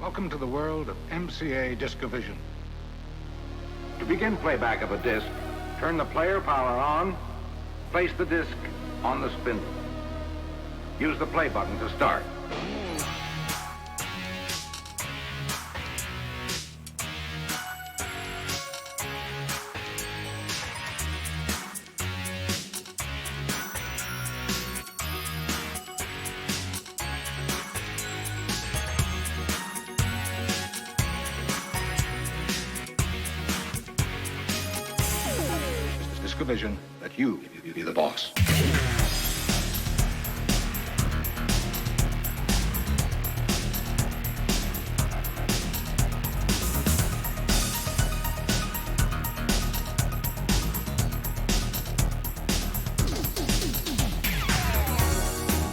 Welcome to the world of MCA Discovision. To begin playback of a disc, turn the player power on, place the disc on the spindle. Use the play button to start. Discovision that you be the boss.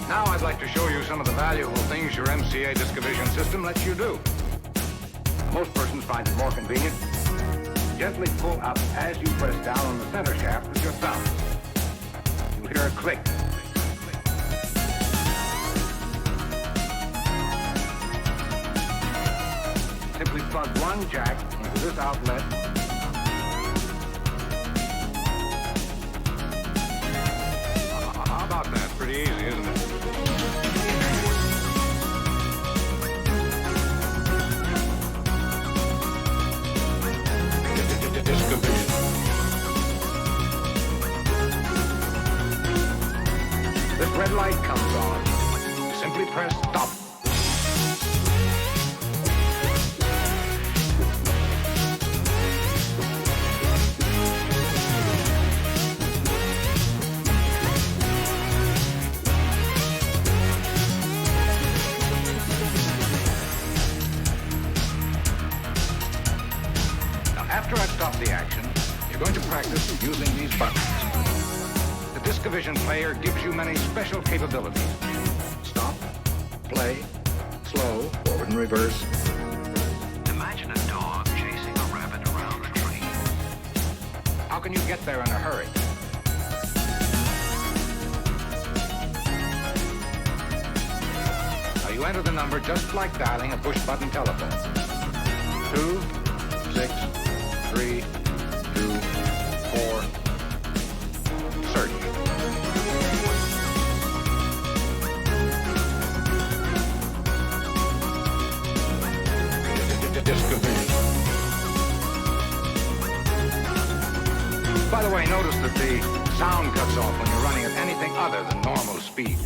Now I'd like to show you some of the valuable things your MCA Discovision system lets you do. Most persons find it more convenient. Gently pull up as you press down on the center shaft with your thumb. You'll hear a click. Simply plug one jack into this outlet. How about that? Pretty easy, isn't it? Discovision. This red light comes on. Simply press stop. After I've stopped the action, you're going to practice using these buttons. The Discovision player gives you many special capabilities. Stop, play, slow, forward and reverse. Imagine a dog chasing a rabbit around a tree. How can you get there in a hurry? Now you enter the number just like dialing a push-button telephone. 2, 6, 3, 2, 4, search. Discovision. By the way, notice that the sound cuts off when you're running at anything other than normal speed.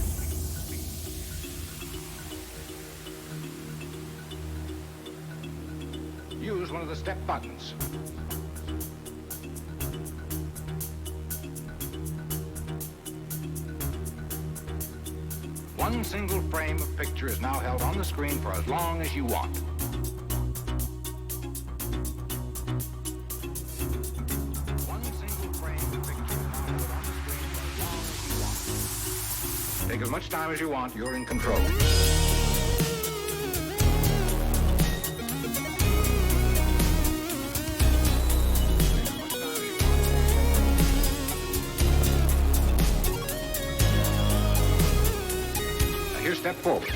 Use one of the step buttons. One single frame of picture is now held on the screen for as long as you want. One single frame of picture is now held on the screen for as long as you want. Take as much time as you want, you're in control. Here's step forward.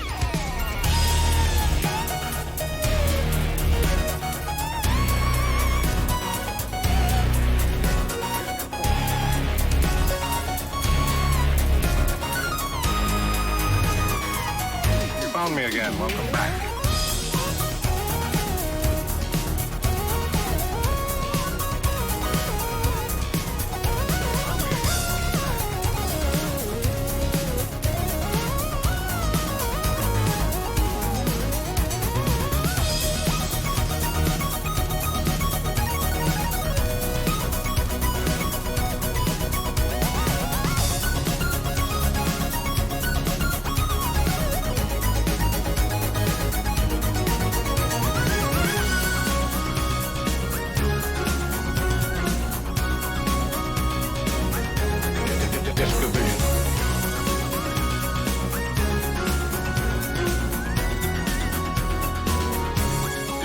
You found me again. Welcome back.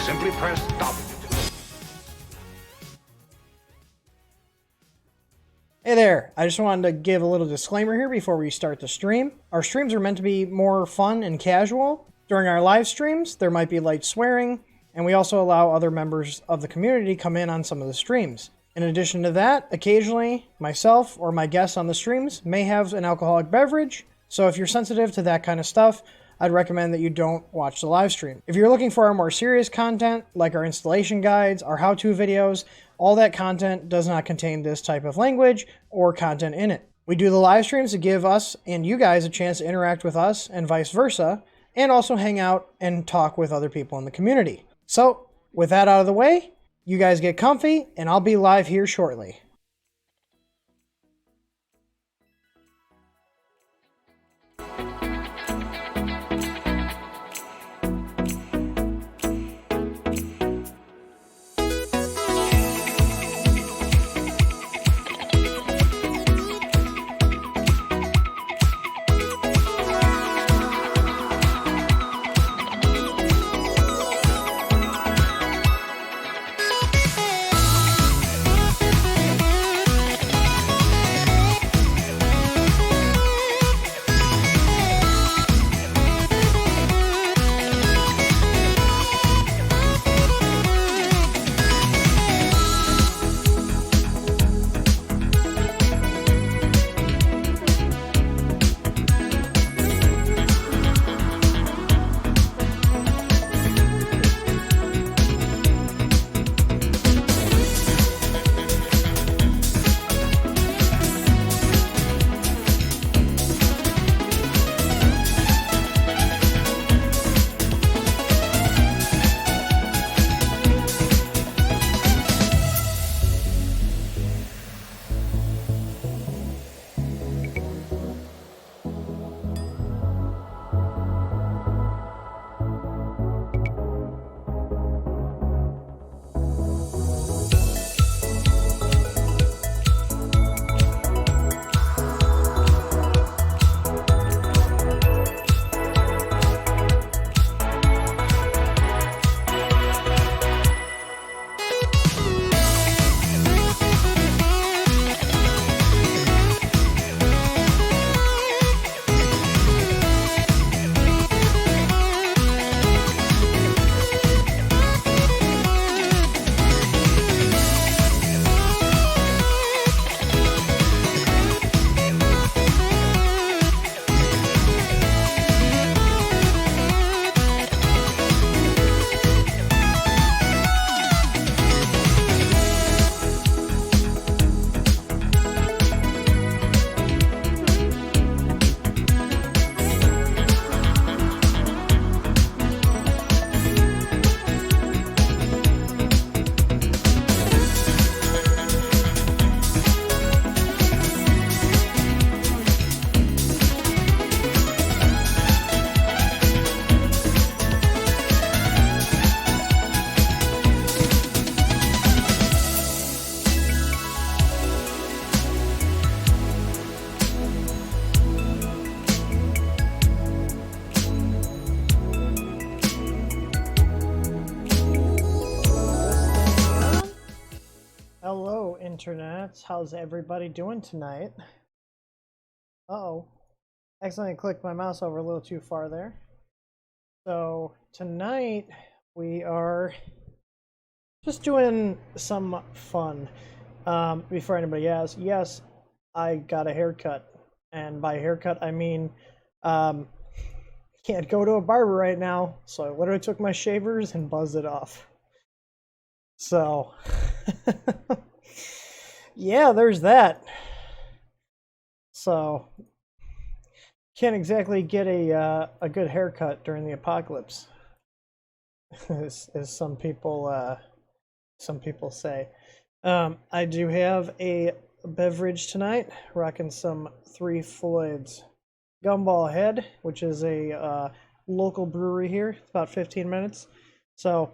Simply press stop. Hey there, I just wanted to give a little disclaimer here before we start the stream. Our streams are meant to be more fun and casual, During our live streams, there might be light swearing, and we also allow other members of the community to come in on some of the streams. In addition to that, occasionally, myself or my guests on the streams may have an alcoholic beverage, so if you're sensitive to that kind of stuff, I'd recommend that you don't watch the live stream. If you're looking for our more serious content, like our installation guides, our how-to videos, all that content does not contain this type of language or content in it. We do the live streams to give us and you guys a chance to interact with us and vice versa, and also hang out and talk with other people in the community. So, with that out of the way, you guys get comfy, and I'll be live here shortly. Hello, internets. How's everybody doing tonight? Uh-oh. Accidentally clicked my mouse over a little too far there. So, tonight we are just doing some fun. Before anybody asks, yes, I got a haircut. And by haircut, I mean, can't go to a barber right now. So I literally took my shavers and buzzed it off. So, yeah, there's that. So, can't exactly get a good haircut during the apocalypse, as some people say. I do have a beverage tonight, rocking some Three Floyds Gumball Head, which is a local brewery here. It's about 15 minutes. So,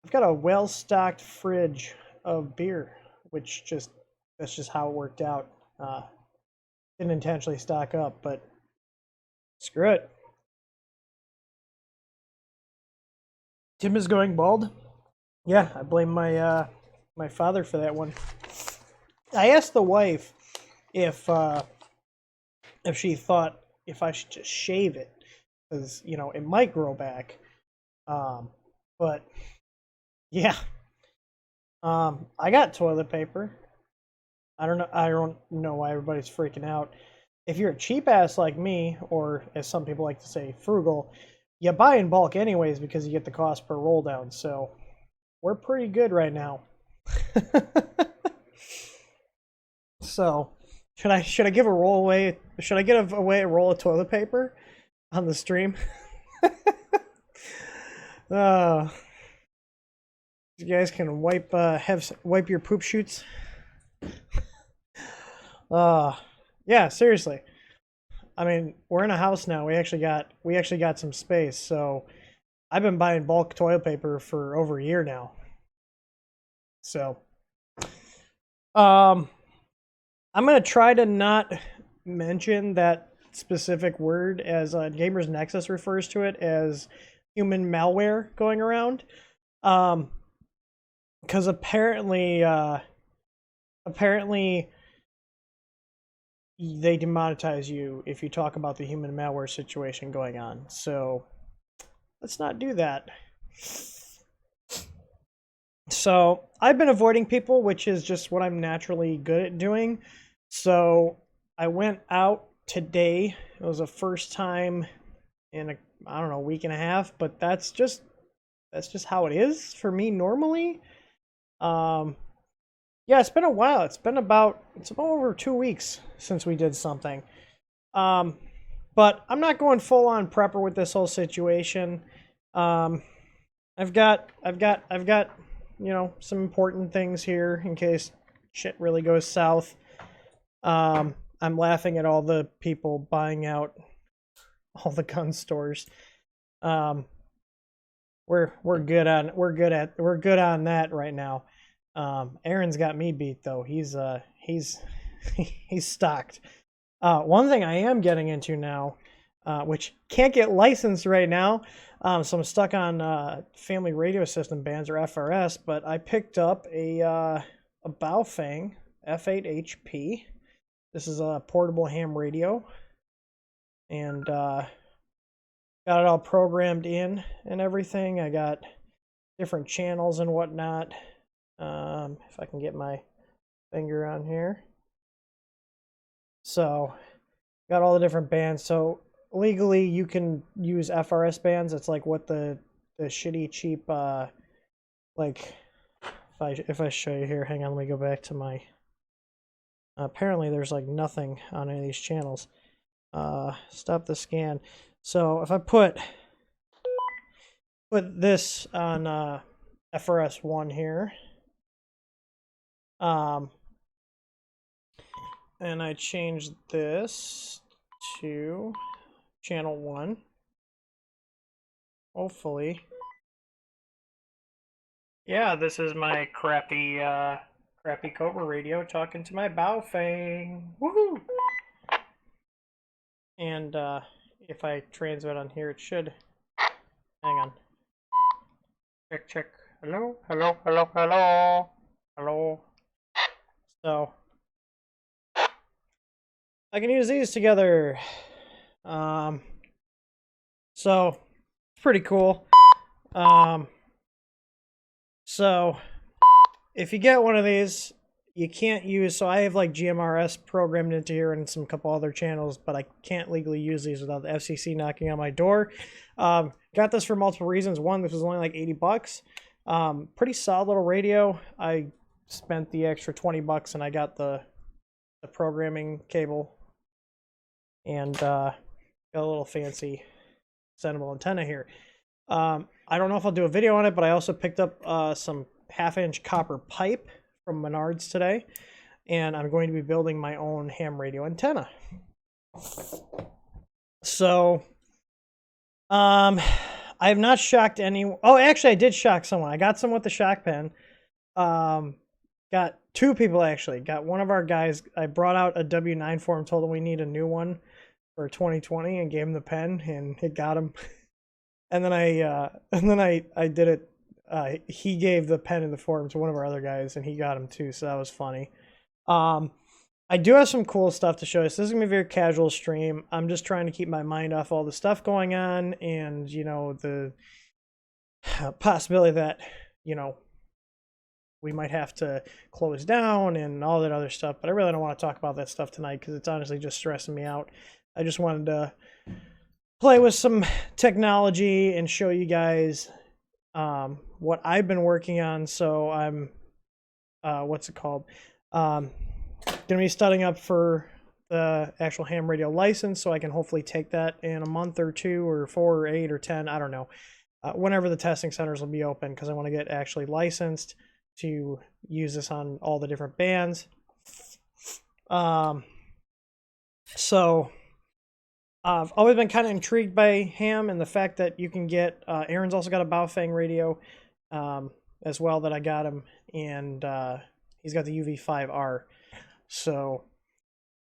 I've got a well-stocked fridge of beer, which that's just how it worked out. Didn't intentionally stock up, but screw it. Tim is going bald. Yeah, I blame my my father for that one. I asked the wife if she thought if I should just shave it, because you know it might grow back. But yeah, I got toilet paper. I don't know why everybody's freaking out. If you're a cheap ass like me, or as some people like to say, frugal, you buy in bulk anyways because you get the cost per roll down. So we're pretty good right now. So should I give a roll away? Should I give away a roll of toilet paper on the stream? You guys can wipe your poop chutes. Yeah, seriously. I mean, we're in a house now. We actually got some space. So I've been buying bulk toilet paper for over a year now. So I'm gonna try to not mention that specific word, as Gamers Nexus refers to it as human malware going around. Because apparently they demonetize you if you talk about the human malware situation going on. So let's not do that. So I've been avoiding people, which is just what I'm naturally good at doing. So I went out today. It was the first time in a week and a half, but that's just how it is for me normally. Yeah, it's been a while. It's about over 2 weeks since we did something. But I'm not going full on prepper with this whole situation. I've got you know, some important things here in case shit really goes south. I'm laughing at all the people buying out all the gun stores. We're good on that right now. Aaron's got me beat though. He's he's stocked. One thing I am getting into now, which can't get licensed right now, so I'm stuck on family radio system bands or FRS. But I picked up a Baofeng F8HP. This is a portable ham radio, and got it all programmed in and everything. I got different channels and whatnot. If I can get my finger on here. So, got all the different bands. So, legally, you can use FRS bands. It's like what the shitty, cheap, like, if I show you here, hang on, let me go back to my, apparently there's like nothing on any of these channels. Stop the scan. So, if I put this on, FRS 1 here, and I change this to channel 1. Hopefully. Yeah, this is my crappy Cobra radio talking to my Baofeng. Woohoo! And if I transmit on here, it should. Hang on. Check. Hello. So I can use these together. So it's pretty cool. So if you get one of these, you can't use, so I have like GMRS programmed into here and some couple other channels, but I can't legally use these without the FCC knocking on my door. Got this for multiple reasons. One, this was only like $80. Pretty solid little radio. I spent the extra $20 and I got the programming cable and got a little fancy extendable antenna here. I don't know if I'll do a video on it, but I also picked up some 1/2-inch copper pipe from Menards today, and I'm going to be building my own ham radio antenna. So I have not shocked anyone. Oh, actually I did shock someone. I got some with the shock pen. Got 2 people actually. Got one of our guys. I brought out a W9 for him, told him we need a new one for 2020, and gave him the pen, and it got him. And then I did it. He gave the pen in the form to one of our other guys, and he got him too. So that was funny. I do have some cool stuff to show you. So this is going to be a very casual stream. I'm just trying to keep my mind off all the stuff going on and, you know, the possibility that, you know, we might have to close down and all that other stuff. But I really don't want to talk about that stuff tonight because it's honestly just stressing me out. I just wanted to play with some technology and show you guys what I've been working on. So I'm, what's it called? Going to be studying up for the actual ham radio license so I can hopefully take that in a month or 2 or 4 or 8 or 10. I don't know. Whenever the testing centers will be open because I want to get actually licensed to use this on all the different bands. So I've always been kind of intrigued by ham and the fact that you can get, Aaron's also got a Baofeng radio as well that I got him, and he's got the UV5R. So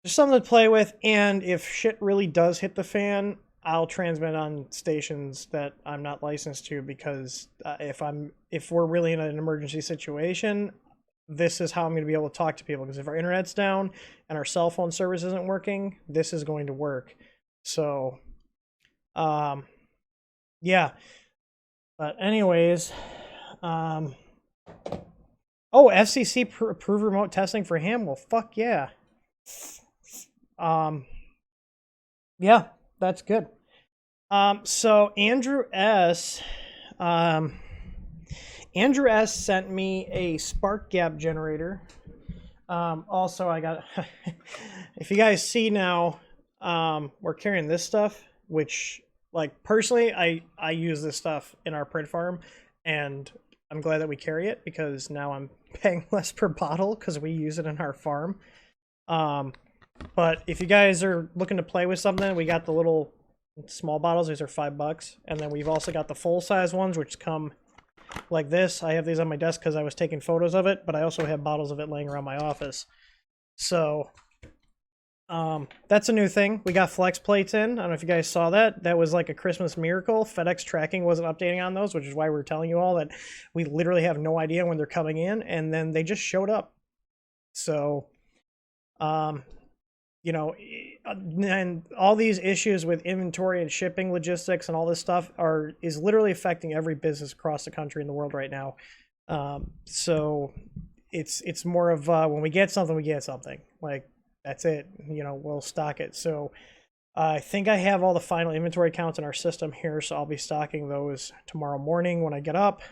there's something to play with, and if shit really does hit the fan, I'll transmit on stations that I'm not licensed to because if we're really in an emergency situation, this is how I'm going to be able to talk to people because if our internet's down and our cell phone service isn't working, this is going to work. So, yeah. But anyways, oh, FCC approved remote testing for ham. Well, fuck yeah. Yeah, that's good. So Andrew S. Sent me a spark gap generator. Also, I got, if you guys see now, we're carrying this stuff, which, like, personally, I use this stuff in our print farm, and I'm glad that we carry it because now I'm paying less per bottle because we use it in our farm. But if you guys are looking to play with something, we got the little small bottles. These are $5, and then we've also got the full size ones, which come like this. I have these on my desk because I was taking photos of it, but I also have bottles of it laying around my office. So that's a new thing. We got flex plates in. I don't know if you guys saw that. That was like a Christmas miracle. FedEx tracking wasn't updating on those, which is why we're telling you all that we literally have no idea when they're coming in, and then they just showed up. So you know, and all these issues with inventory and shipping logistics and all this stuff is literally affecting every business across the country and the world right now. So it's more of when we get something, we get something. Like, that's it. You know, we'll stock it. So I think I have all the final inventory counts in our system here, so I'll be stocking those tomorrow morning when I get up.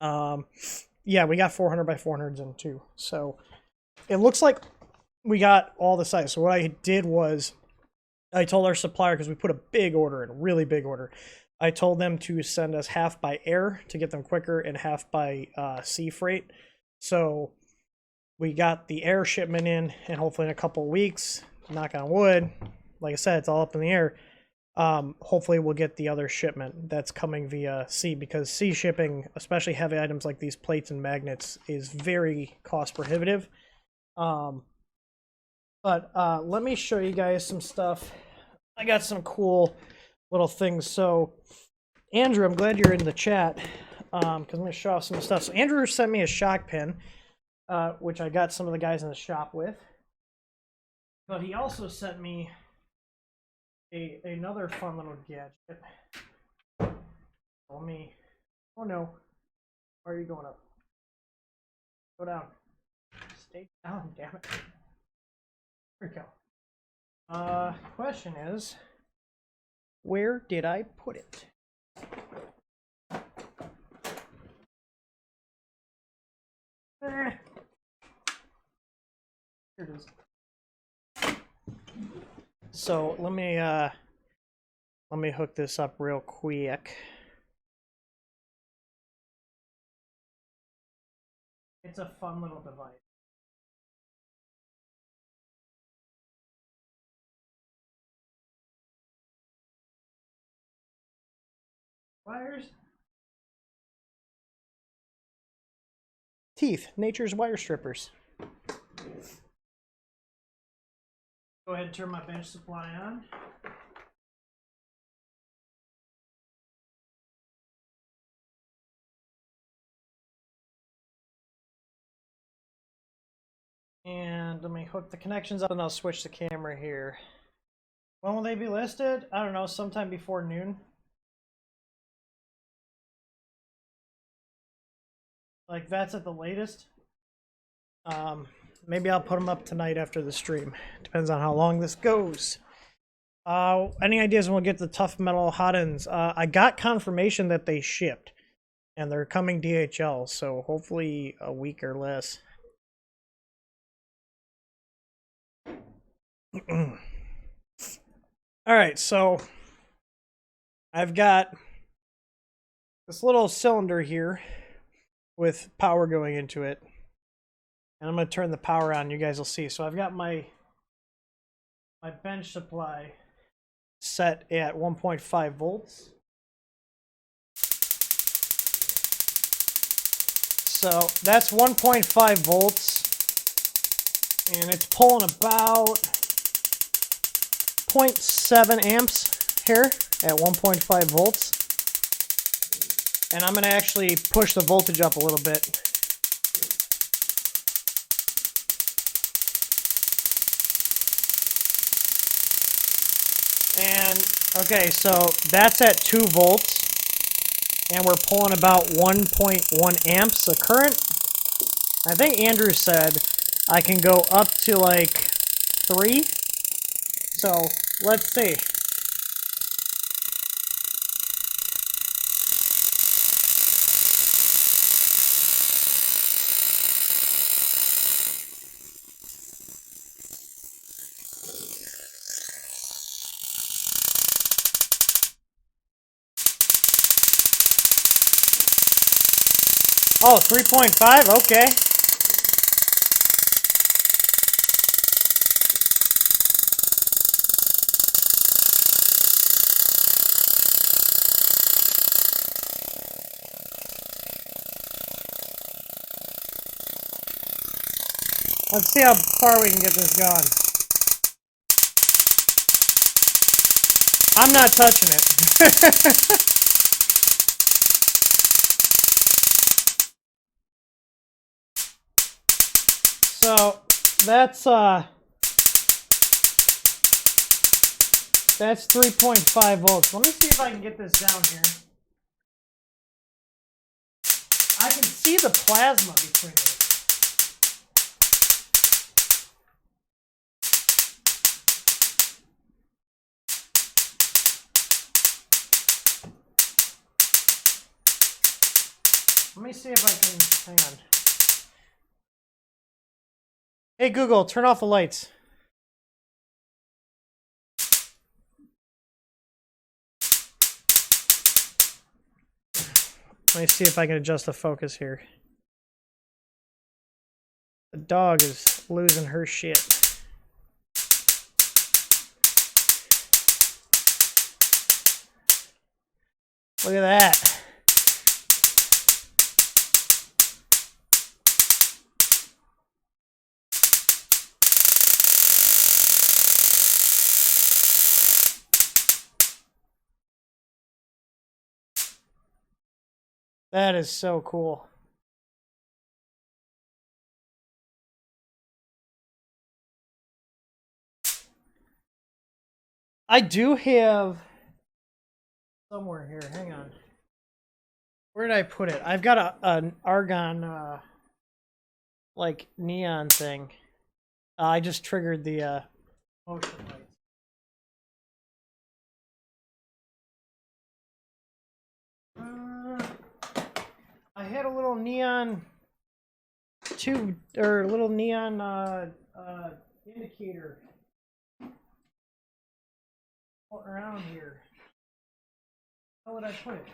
Yeah, we got 400 by 400s in too. So it looks like we got all the sizes. So what I did was I told our supplier, because we put a big order in, a really big order, I told them to send us half by air to get them quicker and half by sea freight. So we got the air shipment in, and hopefully in a couple of weeks, knock on wood, like I said, it's all up in the air. Hopefully we'll get the other shipment that's coming via sea, because sea shipping, especially heavy items like these plates and magnets, is very cost prohibitive. But let me show you guys some stuff. I got some cool little things. So, Andrew, I'm glad you're in the chat because I'm going to show off some stuff. So, Andrew sent me a shock pin, which I got some of the guys in the shop with. But he also sent me another fun little gadget. Let me... Oh, no. Why are you going up? Go down. Stay down, damn it. There we go. Question is, where did I put it? Here it is. So let me hook this up real quick. It's a fun little device. Wires. Teeth, nature's wire strippers. Go ahead and turn my bench supply on. And on, let me hook the connections up and I'll switch the camera here. When will they be listed? I don't know, sometime before noon. Like, that's at the latest. Maybe I'll put them up tonight after the stream. Depends on how long this goes. Any ideas when we'll get the tough metal hot ends? I got confirmation that they shipped. And they're coming DHL, so hopefully a week or less. Alright, so I've got this little cylinder here with power going into it. And I'm going to turn the power on, you guys will see. So I've got my bench supply set at 1.5 volts. So that's 1.5 volts. And it's pulling about 0.7 amps here at 1.5 volts. And I'm going to actually push the voltage up a little bit. And, okay, so that's at 2 volts. And we're pulling about 1.1 amps of current. I think Andrew said I can go up to like 3. So, let's see. Oh, 3.5? Okay. Let's see how far we can get this going. I'm not touching it. So that's 3.5 volts. Let me see if I can get this down here. I can see the plasma between these. Let me see if I can, hang on. Hey Google, turn off the lights. Let me see if I can adjust the focus here. The dog is losing her shit. Look at that. That is so cool. I do have somewhere here, hang on. Where did I put it? I've got an argon like neon thing. I just triggered the motion lights. I had a little neon tube or little neon indicator floating around here. How would I put it?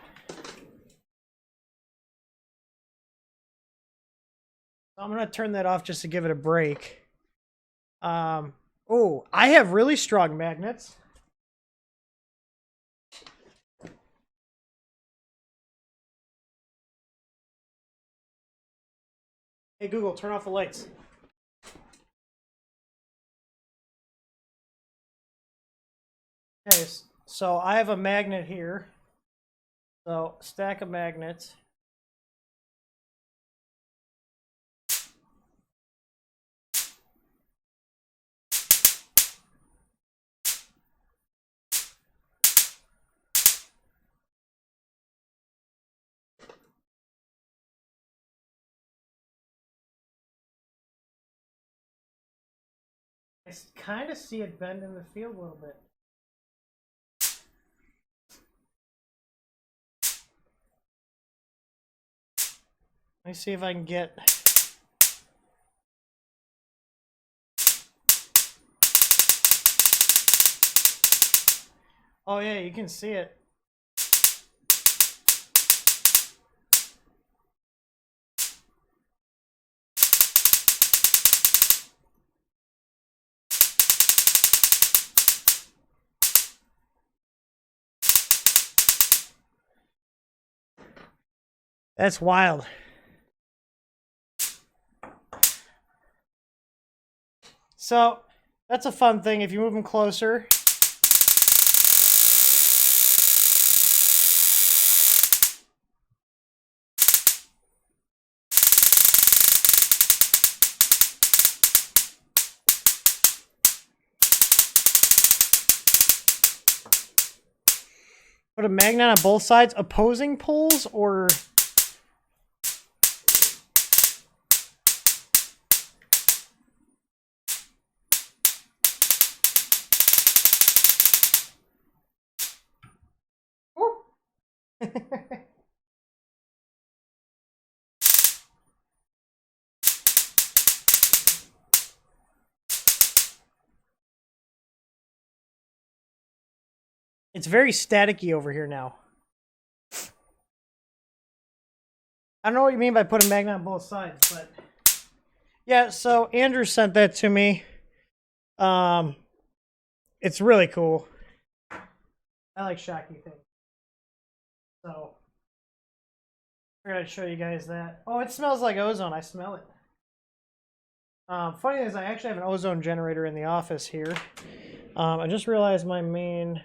I'm gonna turn that off just to give it a break. Oh, I have really strong magnets. Hey Google, turn off the lights. Okay, so I have a magnet here. So, stack of magnets. I kind of see it bend in the field a little bit. Let me see if I can get... Oh yeah, you can see it. That's wild. So that's a fun thing. If you move them closer, put a magnet on both sides, opposing poles, or it's very staticky over here now. I don't know what you mean by putting a magnet on both sides, but yeah, so Andrew sent that to me. It's really cool. I like shocky things. So I gotta show you guys that. Oh, it smells like ozone. I smell it. Funny is, I actually have an ozone generator in the office here. I just realized my main...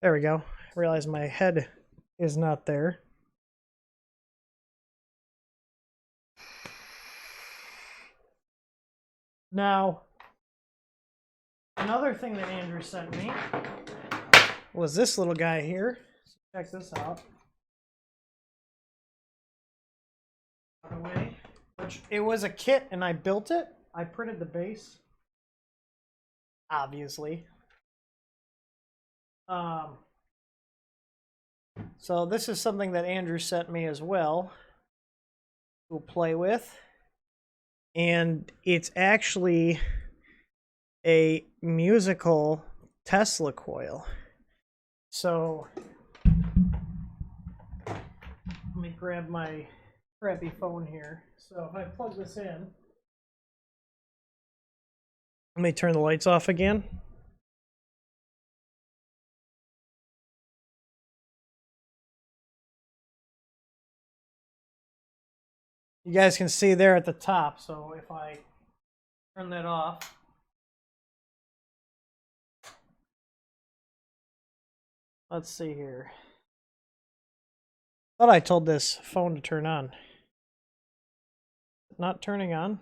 There we go. I realized my head is not there. Now, another thing that Andrew sent me was this little guy here. So check this out. By the way, it was a kit and I built it. I printed the base, obviously. So this is something that Andrew sent me as well to play with. And it's actually a musical Tesla coil. So let me grab my crappy phone here. So if I plug this in, let me turn the lights off again. You guys can see there at the top, so if I turn that off, let's see here. Thought I told this phone to turn on. Not turning on.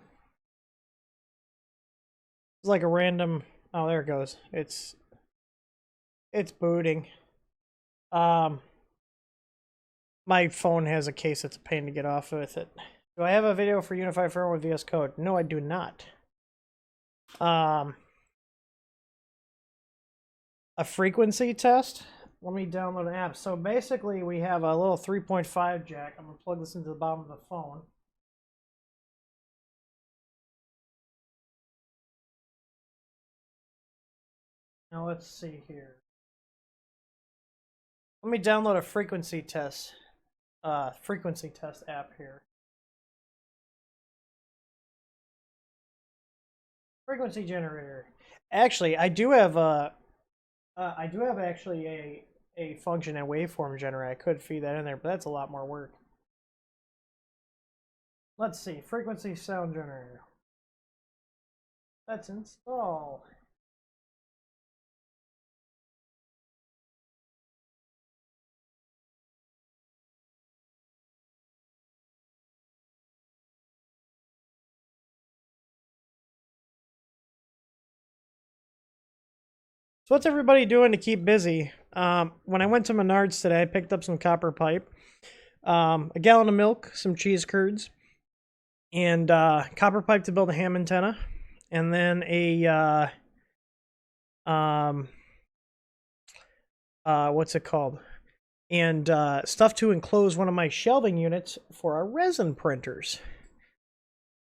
It's like a random... Oh, there it goes. It's booting. My phone has a case that's a pain to get off with it. Do I have a video for Unified Firmware with VS Code? No, I do not. A frequency test. Let me download an app. So basically, we have a little 3.5 jack. I'm going to plug this into the bottom of the phone. Now let's see here. Let me download a frequency test app here. Frequency generator. Actually, I do have actually a function and waveform generator. I could feed that in there, but that's a lot more work. Let's see, frequency sound generator. Let's install. So what's everybody doing to keep busy? When I went to Menards today, I picked up some copper pipe, a gallon of milk, some cheese curds, and copper pipe to build a ham antenna. and then a what's it called? And stuff to enclose one of my shelving units for our resin printers.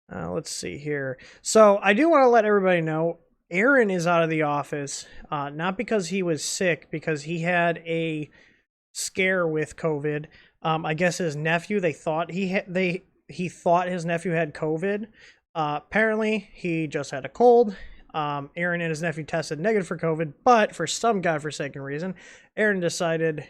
Let's see here. So I do want to let everybody know Aaron is out of the office, not because he was sick, because he had a scare with COVID. I guess his nephew, he thought his nephew had COVID. Apparently, he just had a cold. Aaron and his nephew tested negative for COVID, but for some godforsaken reason, Aaron decided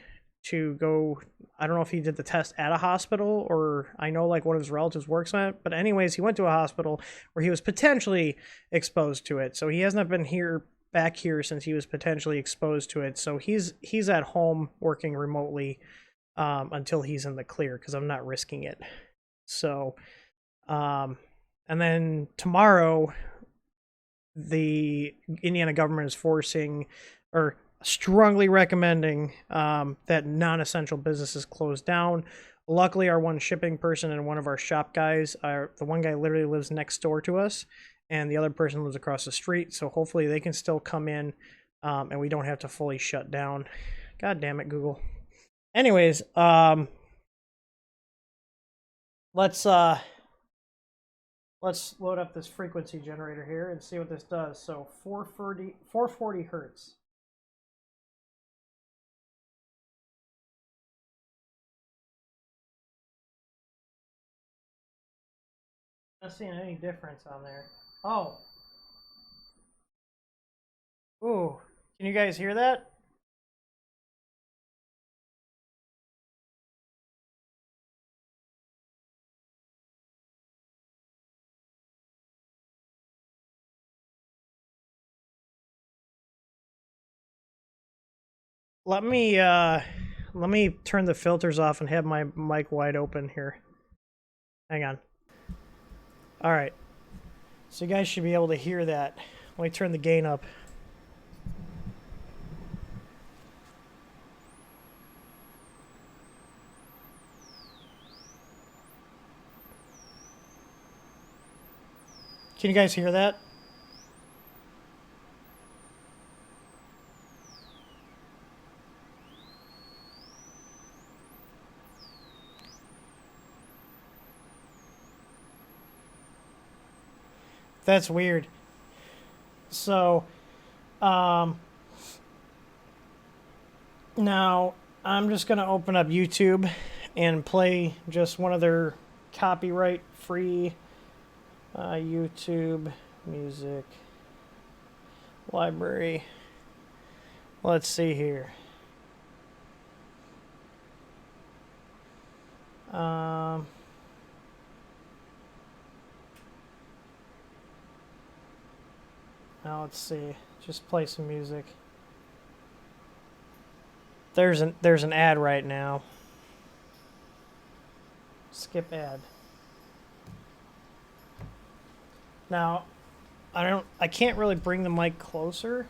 to go. I don't know if he did the test at a hospital, or I know like one of his relatives works on it, but anyways, he went to a hospital where he was potentially exposed to it. So he has not been back here since he was potentially exposed to it. So he's at home working remotely until he's in the clear, because I'm not risking it. So and then tomorrow the Indiana government is forcing, or strongly recommending, that non-essential businesses close down. Luckily, our one shipping person and one of our shop guys, the one guy literally lives next door to us, and the other person lives across the street, so hopefully they can still come in, and we don't have to fully shut down. God damn it, Google. Anyways, let's load up this frequency generator here and see what this does. So 440 hertz. Not seeing any difference on there. Oh. Ooh. Can you guys hear that? Let me turn the filters off and have my mic wide open here. Hang on. All right. So you guys should be able to hear that. Let me turn the gain up. Can you guys hear that? That's weird. So, now I'm just going to open up YouTube and play just one of their copyright-free YouTube music library. Let's see here. Now let's see. Just play some music. There's an ad right now. Skip ad. Now, I can't really bring the mic closer.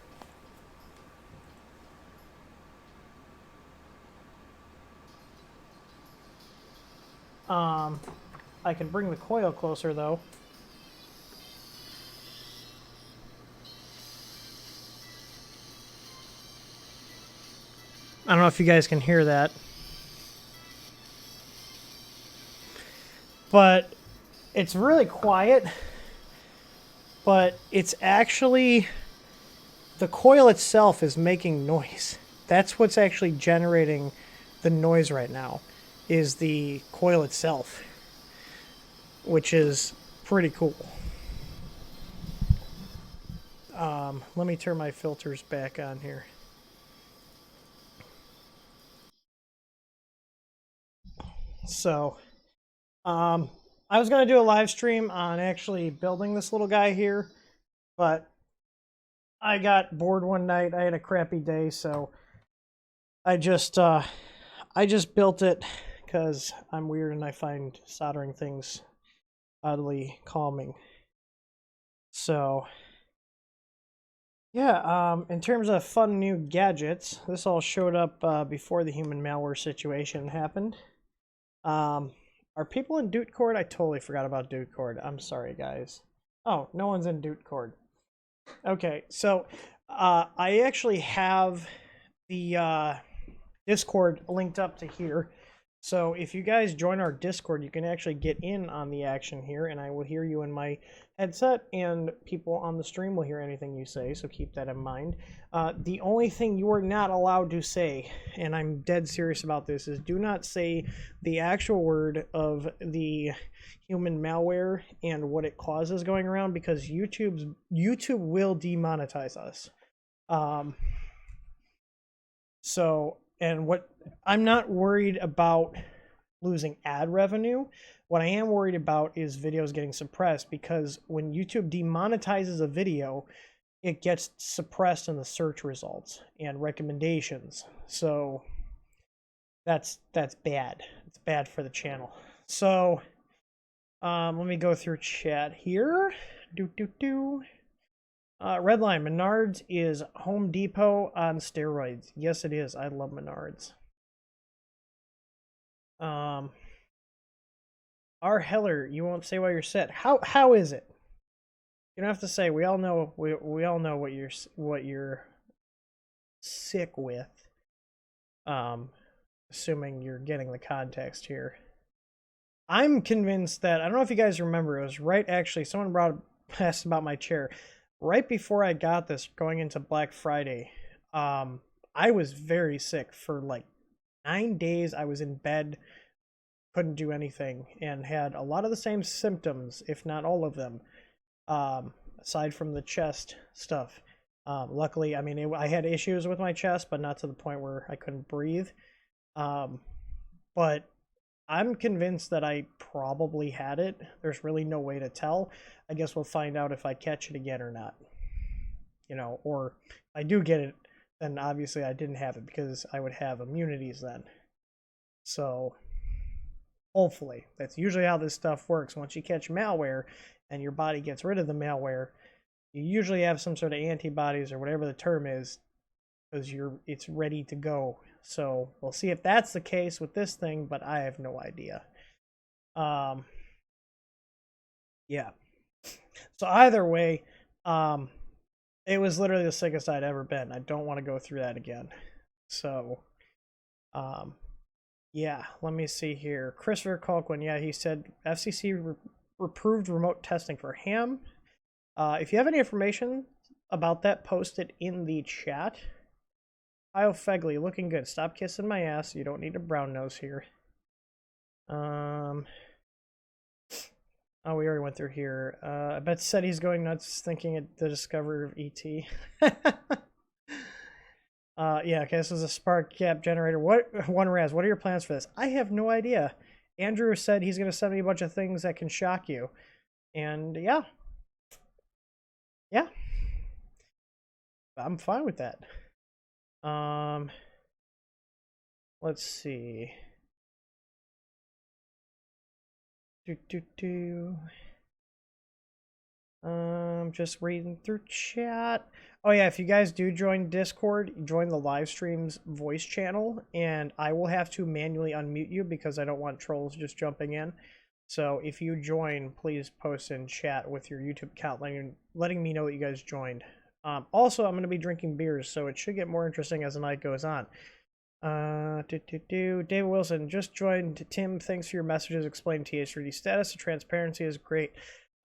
I can bring the coil closer though. I don't know if you guys can hear that. But it's really quiet. But it's actually, the coil itself is making noise. That's what's actually generating the noise right now, is the coil itself, which is pretty cool. Let me turn my filters back on here. So, I was going to do a live stream on actually building this little guy here, but I got bored one night. I had a crappy day, so I just built it because I'm weird and I find soldering things oddly calming. So, yeah, in terms of fun new gadgets, this all showed up before the human malware situation happened. Are people in Dude Cord? I totally forgot about Dude Cord. I'm sorry, guys. Oh, no one's in Discord. Okay, so I actually have the Discord linked up to here. So if you guys join our Discord, you can actually get in on the action here, and I will hear you in my headset, and people on the stream will hear anything you say, so keep that in mind. The only thing you are not allowed to say, and I'm dead serious about this, is do not say the actual word of the human malware and what it causes going around, because YouTube will demonetize us. So, and what I'm not worried about losing ad revenue. What I am worried about is videos getting suppressed, because when YouTube demonetizes a video, it gets suppressed in the search results and recommendations. So that's bad. It's bad for the channel. So let me go through chat here. Redline, Menards is Home Depot on steroids. Yes, it is. I love Menards. R. Heller, you won't say why you're sick. How is it? You don't have to say. We all know. We all know what you're sick with. Assuming you're getting the context here. I'm convinced that, I don't know if you guys remember, it was right, actually, someone asked about my chair. Right before I got this, going into Black Friday, I was very sick for like 9 days. I was in bed, couldn't do anything, and had a lot of the same symptoms, if not all of them, aside from the chest stuff. Luckily, I mean, I had issues with my chest, but not to the point where I couldn't breathe. But I'm convinced that I probably had it. There's really no way to tell. I guess we'll find out if I catch it again or not. You know, or if I do get it, then obviously I didn't have it, because I would have immunities then. So, hopefully. That's usually how this stuff works. Once you catch malware and your body gets rid of the malware, you usually have some sort of antibodies or whatever the term is, because it's ready to go. So we'll see if that's the case with this thing, but I have no idea. Yeah. So either way, it was literally the sickest I'd ever been. I don't want to go through that again. So, yeah, let me see here. Christopher Colquhoun, yeah, he said FCC approved remote testing for ham. If you have any information about that, post it in the chat. Kyle Fegley, looking good. Stop kissing my ass. You don't need a brown nose here. Oh, we already went through here. I bet said he's going nuts thinking it the discovery of ET. Yeah, okay, this is a spark gap generator. One Raz, what are your plans for this? I have no idea. Andrew said he's going to send me a bunch of things that can shock you. And yeah. Yeah. I'm fine with that. Let's see. Just reading through chat. Oh yeah, if you guys do join Discord, join the live stream's voice channel, and I will have to manually unmute you because I don't want trolls just jumping in. So if you join, please post in chat with your YouTube account letting me know that you guys joined. Also, I'm going to be drinking beers, so it should get more interesting as the night goes on. David Wilson just joined. Tim, thanks for your messages. Explain TH3D status. The transparency is great.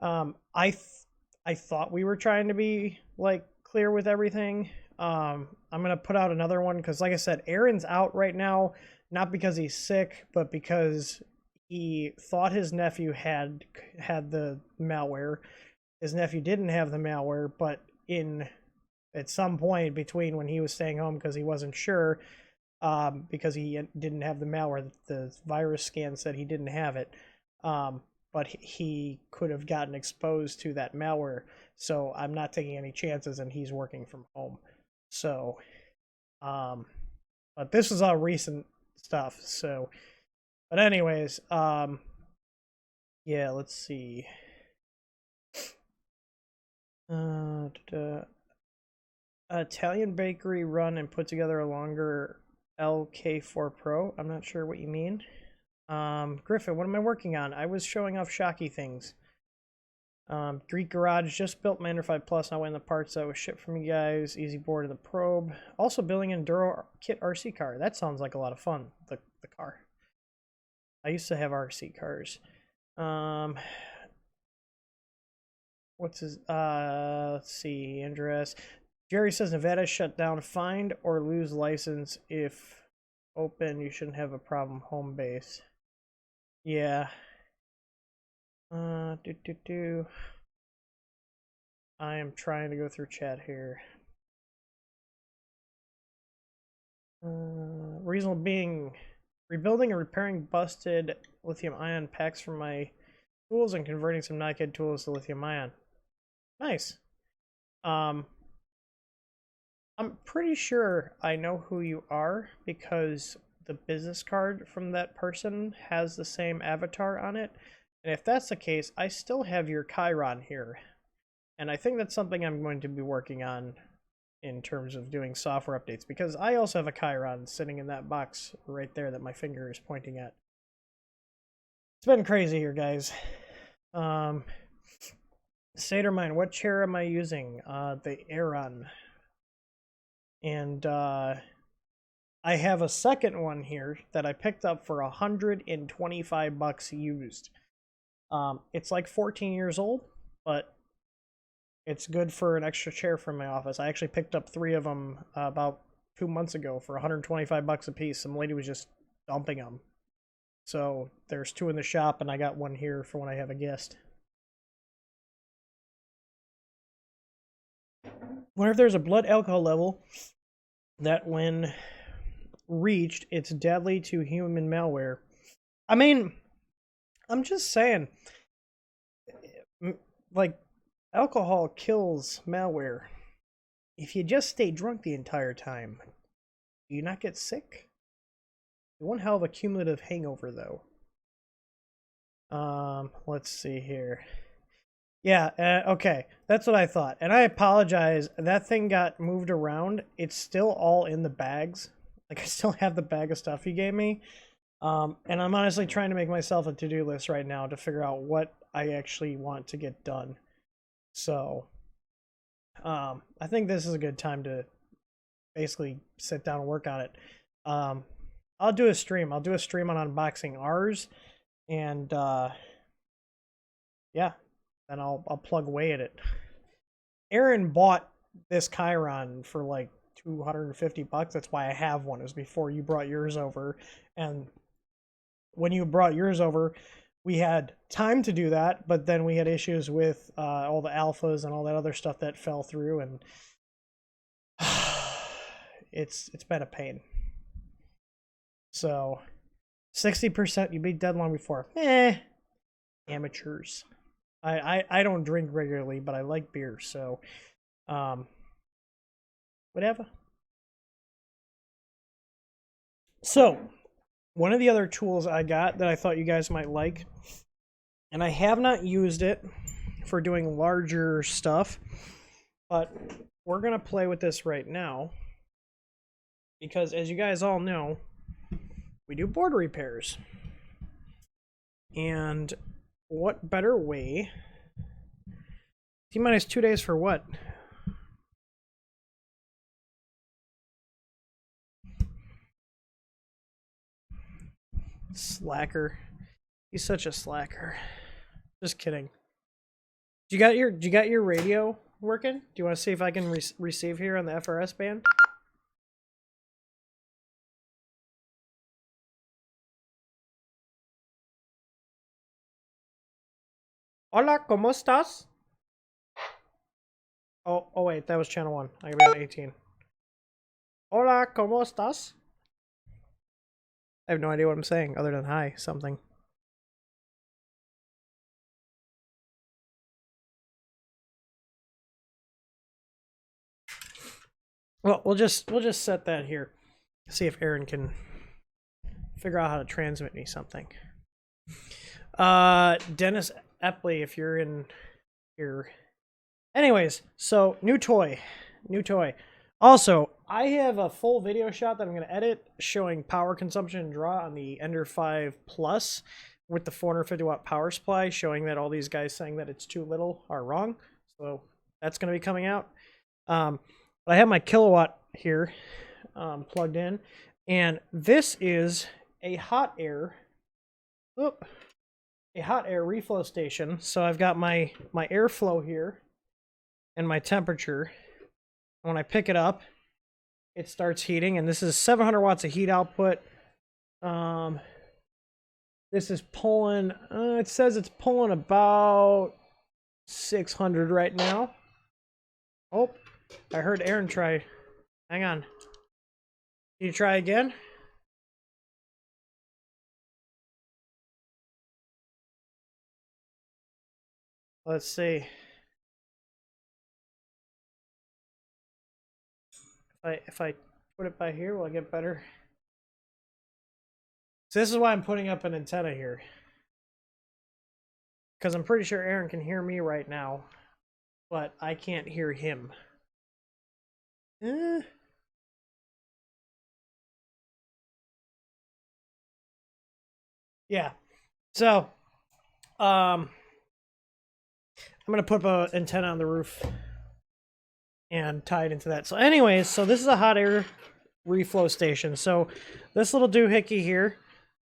I thought we were trying to be like clear with everything. I'm gonna put out another one because, like I said, Aaron's out right now, not because he's sick, but because he thought his nephew had the malware. His nephew didn't have the malware, but at some point between when he was staying home because he wasn't sure, because he didn't have the malware, the virus scan said he didn't have it, but he could have gotten exposed to that malware. So I'm not taking any chances, and he's working from home. So, but this is all recent stuff. So, but anyways, yeah, let's see. Italian bakery run and put together a longer LK4 Pro. I'm not sure what you mean. Griffin, what am I working on? I was showing off Shocky things. Greek Garage just built my Ender 5 Plus. Now waiting the parts that was shipped from you guys. Easy board and the probe. Also building an Enduro Kit RC car. That sounds like a lot of fun. The car. I used to have RC cars. What's his? Let's see. Andres. Jerry says Nevada shut down. Find or lose license if open. You shouldn't have a problem. Home base. Yeah. I am trying to go through chat here. Reasonable being rebuilding and repairing busted lithium ion packs from my tools and converting some NiCad tools to lithium ion. Nice. I'm pretty sure I know who you are because the business card from that person has the same avatar on it. And if that's the case, I still have your Chiron here. And I think that's something I'm going to be working on in terms of doing software updates, because I also have a Chiron sitting in that box right there that my finger is pointing at. It's been crazy here, guys. Satermine, what chair am I using? The Aeron. And I have a second one here that I picked up for $125 used. It's like 14 years old, but it's good for an extra chair from my office. I actually picked up 3 of them about 2 months ago for $125 a piece. Some lady was just dumping them. So there's 2 in the shop, and I got 1 here for when I have a guest. Wonder if there's a blood alcohol level that when reached, it's deadly to human malware. I mean, I'm just saying, like, alcohol kills malware. If you just stay drunk the entire time, do you not get sick? One hell of a cumulative hangover, though. Let's see here. Yeah, okay. That's what I thought. And I apologize. That thing got moved around. It's still all in the bags. Like, I still have the bag of stuff you gave me. And I'm honestly trying to make myself a to-do list right now to figure out what I actually want to get done. So, I think this is a good time to basically sit down and work on it. I'll do a stream. I'll do a stream on unboxing ours. And, yeah. Then I'll plug away at it. Aaron bought this Chiron for like $250. That's why I have one. It was before you brought yours over. And when you brought yours over, we had time to do that, but then we had issues with all the alphas and all that other stuff that fell through, and it's been a pain. So 60%, you beat deadline before. Amateurs. I don't drink regularly, but I like beer, so whatever. So, one of the other tools I got that I thought you guys might like, and I have not used it for doing larger stuff, but we're going to play with this right now, because as you guys all know, we do board repairs. And what better way? T-minus 2 days for what? Slacker. He's such a slacker. Just kidding. Do you got your radio working? Do you want to see if I can receive here on the FRS band? Hola, ¿cómo estás? Oh wait, that was channel 1. I got 18. Hola, ¿cómo estás? I have no idea what I'm saying other than hi, something. Well, we'll just set that here. See if Aaron can figure out how to transmit me something. Dennis Epley, if you're in here. Anyways, so new toy. Also, I have a full video shot that I'm going to edit showing power consumption and draw on the Ender 5 Plus with the 450 watt power supply, showing that all these guys saying that it's too little are wrong. So that's going to be coming out. But I have my kilowatt here plugged in, and this is a hot air reflow station. So I've got my airflow here and my temperature. When I pick it up, it starts heating, and this is 700 watts of heat output. This is pulling, it says it's pulling about 600 right now. Oh, I heard Aaron try. Hang on. Can you try again? Let's see. If I put it by here, will I get better? So this is why I'm putting up an antenna here. Because I'm pretty sure Aaron can hear me right now, but I can't hear him. Yeah. So, I'm going to put an antenna on the roof and tie it into that. So anyways, so this is a hot air reflow station. So this little doohickey here,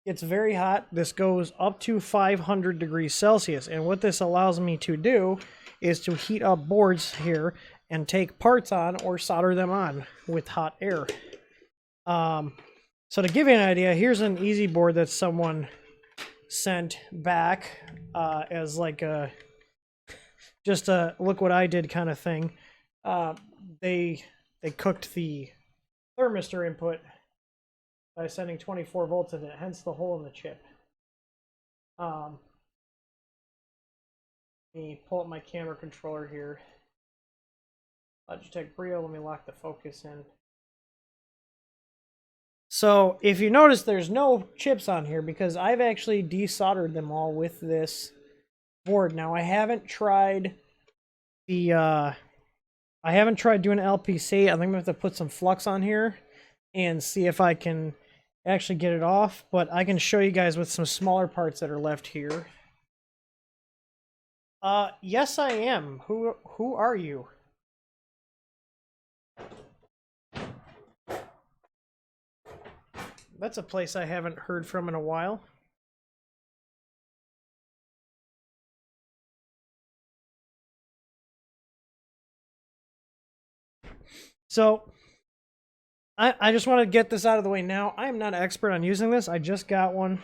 it's very hot. This goes up to 500 degrees Celsius. And what this allows me to do is to heat up boards here and take parts on or solder them on with hot air. So to give you an idea, here's an easy board that someone sent back as like a just a look what I did kind of thing. They cooked the thermistor input by sending 24 volts in it, hence the hole in the chip. Let me pull up my camera controller here. Logitech Brio, let me lock the focus in. So if you notice, there's no chips on here because I've actually desoldered them all with this board. Now I haven't tried the I haven't tried doing LPC. I think I'm gonna have to put some flux on here and see if I can actually get it off, but I can show you guys with some smaller parts that are left here. Yes I am. Who are you? That's a place I haven't heard from in a while. So, I just want to get this out of the way now. I am not an expert on using this. I just got one.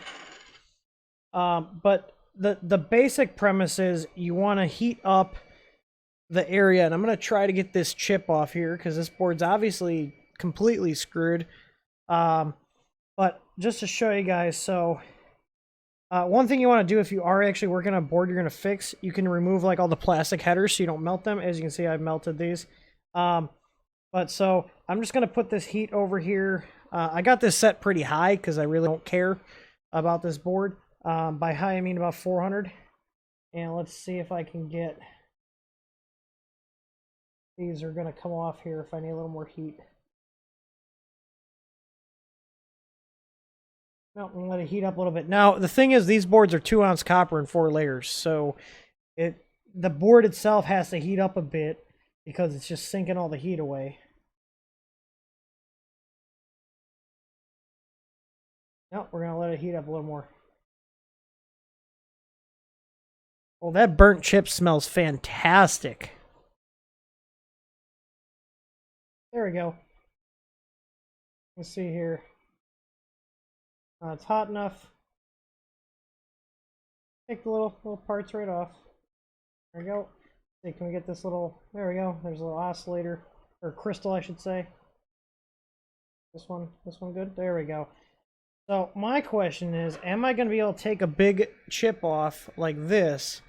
But the basic premise is you want to heat up the area. And I'm going to try to get this chip off here because this board's obviously completely screwed. But just to show you guys, so one thing you want to do if you are actually working on a board you're going to fix, you can remove like all the plastic headers so you don't melt them. As you can see, I've melted these. But so I'm just going to put this heat over here. I got this set pretty high because I really don't care about this board. By high, I mean about 400. And let's see if I can get... These are going to come off here if I need a little more heat. No, I'm going to let it heat up a little bit. Now, the thing is, these boards are 2-ounce copper and 4 layers. So the board itself has to heat up a bit because it's just sinking all the heat away. No, we're going to let it heat up a little more. Well, that burnt chip smells fantastic. There we go. Let's see here. It's hot enough. Take the little parts right off. There we go. See, can we get this little... There we go. There's a little oscillator. Or crystal, I should say. This one good? There we go. So, my question is, am I going to be able to take a big chip off like this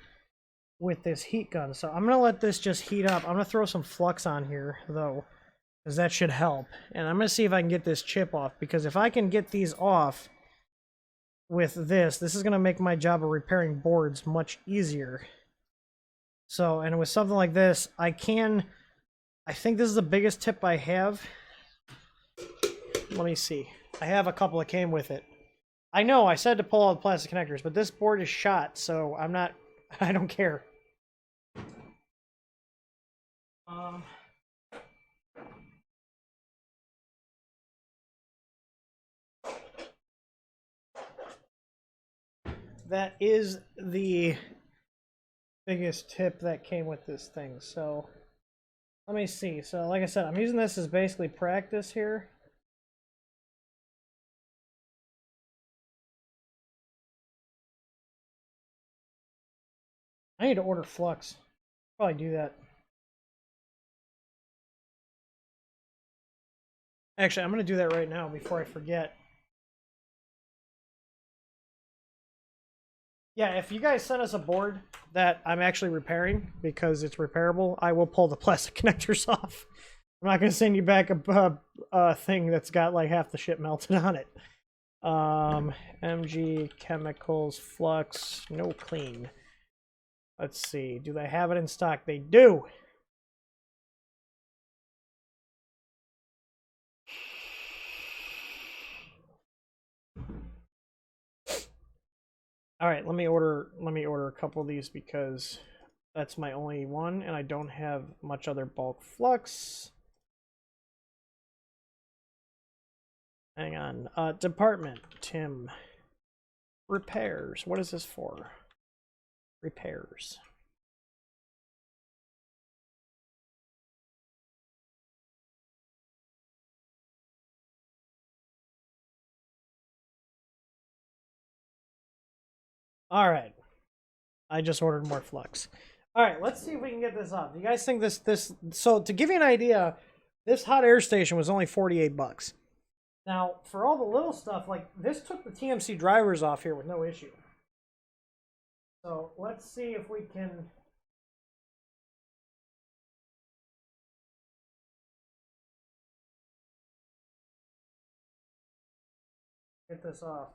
with this heat gun? So, I'm going to let this just heat up. I'm going to throw some flux on here, though, because that should help. And I'm going to see if I can get this chip off, because if I can get these off with this is going to make my job of repairing boards much easier. So, and with something like this, I think this is the biggest tip I have. Let me see. I have a couple that came with it. I know, I said to pull all the plastic connectors, but this board is shot, so I'm not, I don't care. That is the biggest tip that came with this thing. So let me see. So like I said, I'm using this as basically practice here. I need to order flux. Probably do that. Actually, I'm going to do that right now before I forget. Yeah, if you guys send us a board that I'm actually repairing because it's repairable, I will pull the plastic connectors off. I'm not going to send you back a thing that's got like half the shit melted on it. MG Chemicals Flux, no clean. Let's see. Do they have it in stock? They do. All right, let me order a couple of these because that's my only one and I don't have much other bulk flux. Hang on. Department, Tim. Repairs. What is this for? Repairs. All right. I just ordered more flux. All right, let's see if we can get this up. Do you guys think this so to give you an idea, this hot air station was only 48 bucks. Now, for all the little stuff, like this took the TMC drivers off here with no issue. So, let's see if we can get this off.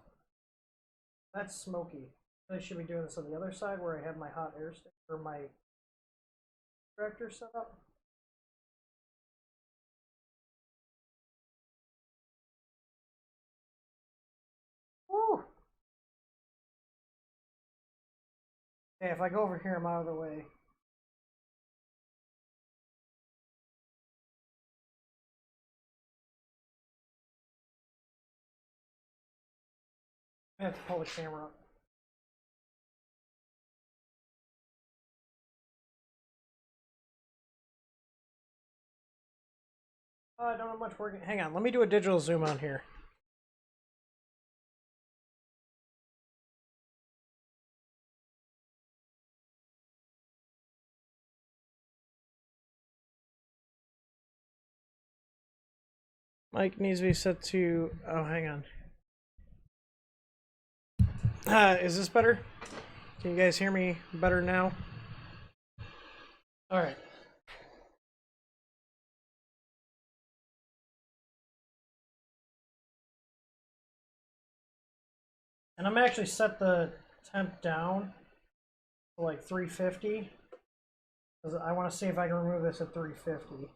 That's smoky. I should be doing this on the other side where I have my hot air station or my extractor set up. Woo! Okay, if I go over here, I'm out of the way. I have to pull the camera up. I don't have much working. Hang on, let me do a digital zoom on here. Mic needs to be set to. Oh, hang on. Is this better? Can you guys hear me better now? All right. And I'm actually set the temp down to like 350 because I want to see if I can remove this at 350.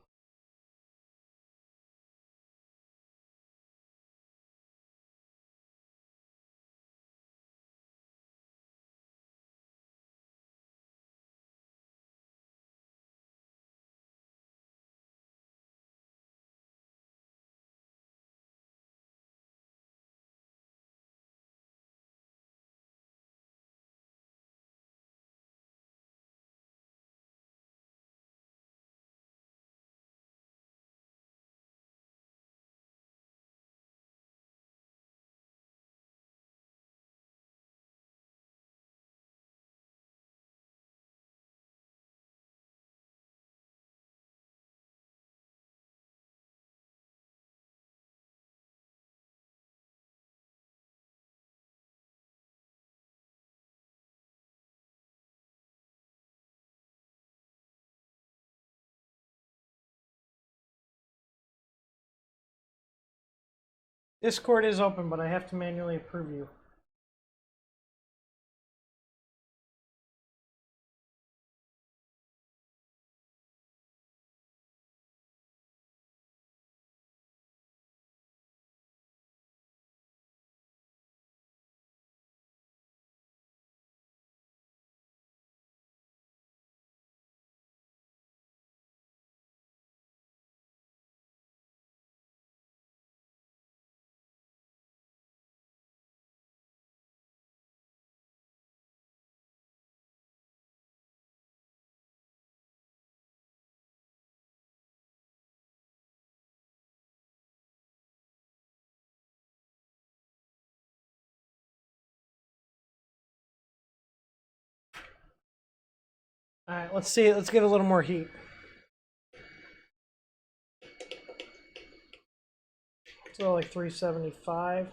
Discord is open, but I have to manually approve you. All right, let's see. Let's get a little more heat. So like 375.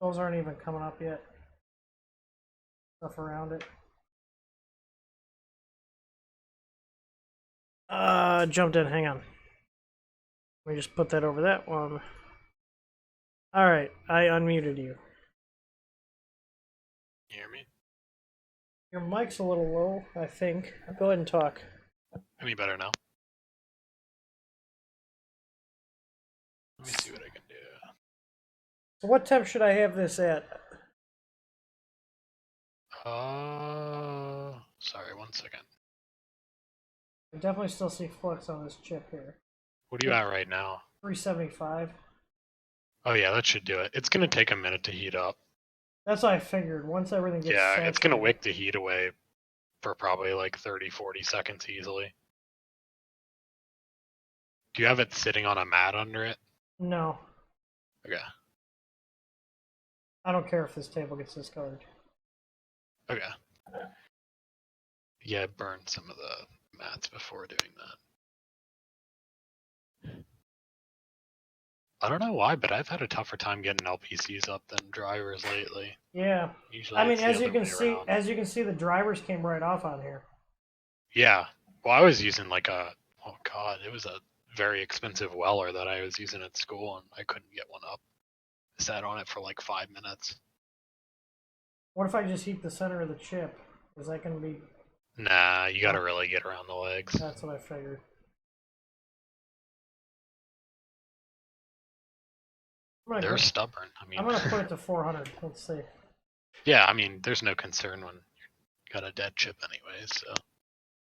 Those aren't even coming up yet. Stuff around it. Jumped in. Hang on. Let me just put that over that one. All right, I unmuted you. You hear me? Your mic's a little low, I think. Go ahead and talk. Any better now? Let me see what I can do. So what temp should I have this at? Sorry, 1 second. I definitely still see flux on this chip here. What are you at right now? 375. Oh yeah, that should do it. It's gonna take a minute to heat up. That's what I figured. Once everything gets Yeah, saturated. it's gonna wick the heat away for probably like 30-40 seconds easily. Do you have it sitting on a mat under it? No. Okay. I don't care if this table gets discolored. Okay. Yeah, burn some of the mats before doing that. I don't know why, but I've had a tougher time getting LPCs up than drivers lately. Yeah. Usually I mean, it's the as you other can way see, around. the drivers came right off on here. Yeah. Well, I was using like oh god, it was a very expensive Weller that I was using at school, and I couldn't get one up. I sat on it for like 5 minutes. What if I just heat the center of the chip? Is that going to be... Nah, you gotta really get around the legs. That's what I figured. They're stubborn. I mean, I'm going to put it to 400. Let's see. Yeah, I mean, there's no concern when you got a dead chip anyways, so.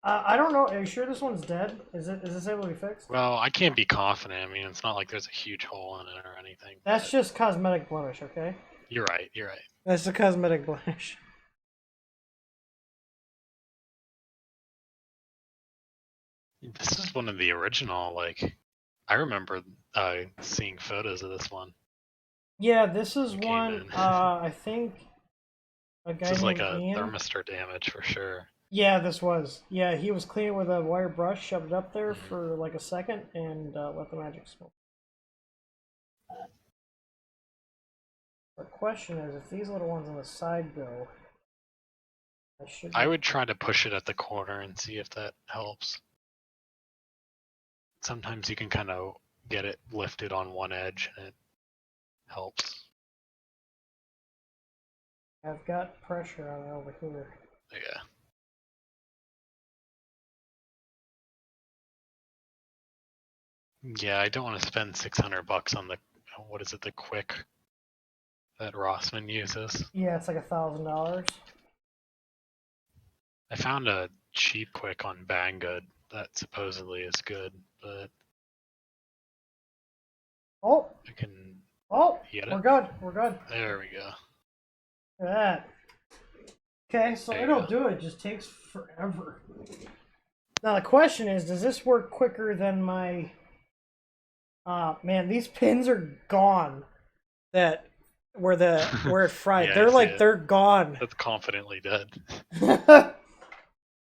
I don't know. Are you sure this one's dead? Is this able to be fixed? Well, I can't be confident. I mean, it's not like there's a huge hole in it or anything. That's just cosmetic blemish, okay? You're right. You're right. That's a cosmetic blemish. This is one of the original, like, I remember seeing photos of this one. Yeah, this is Came one, in. I think a guy This is like named a Ian. thermistor damage for sure. Yeah, this was. Yeah, he was cleaning with a wire brush, shoved it up there for like a second, and let the magic smoke. The question is, if these little ones on the side go, I would try to push it at the corner and see if that helps. Sometimes you can kind of get it lifted on one edge and it helps. I've got pressure on it over here. Yeah. Yeah, I don't want to spend $600 on the, what is it, the Quick that Rossman uses. Yeah, it's like $1,000. I found a cheap Quick on Banggood that supposedly is good, but Oh, I can get we're it. good. We're good. There we go. Look at that. Okay, so There you it'll go. do it. It just takes forever. Now the question is, does this work quicker than my... man, these pins are gone. That where it fried. Yeah, they're I see like it. they're gone. That's confidently dead.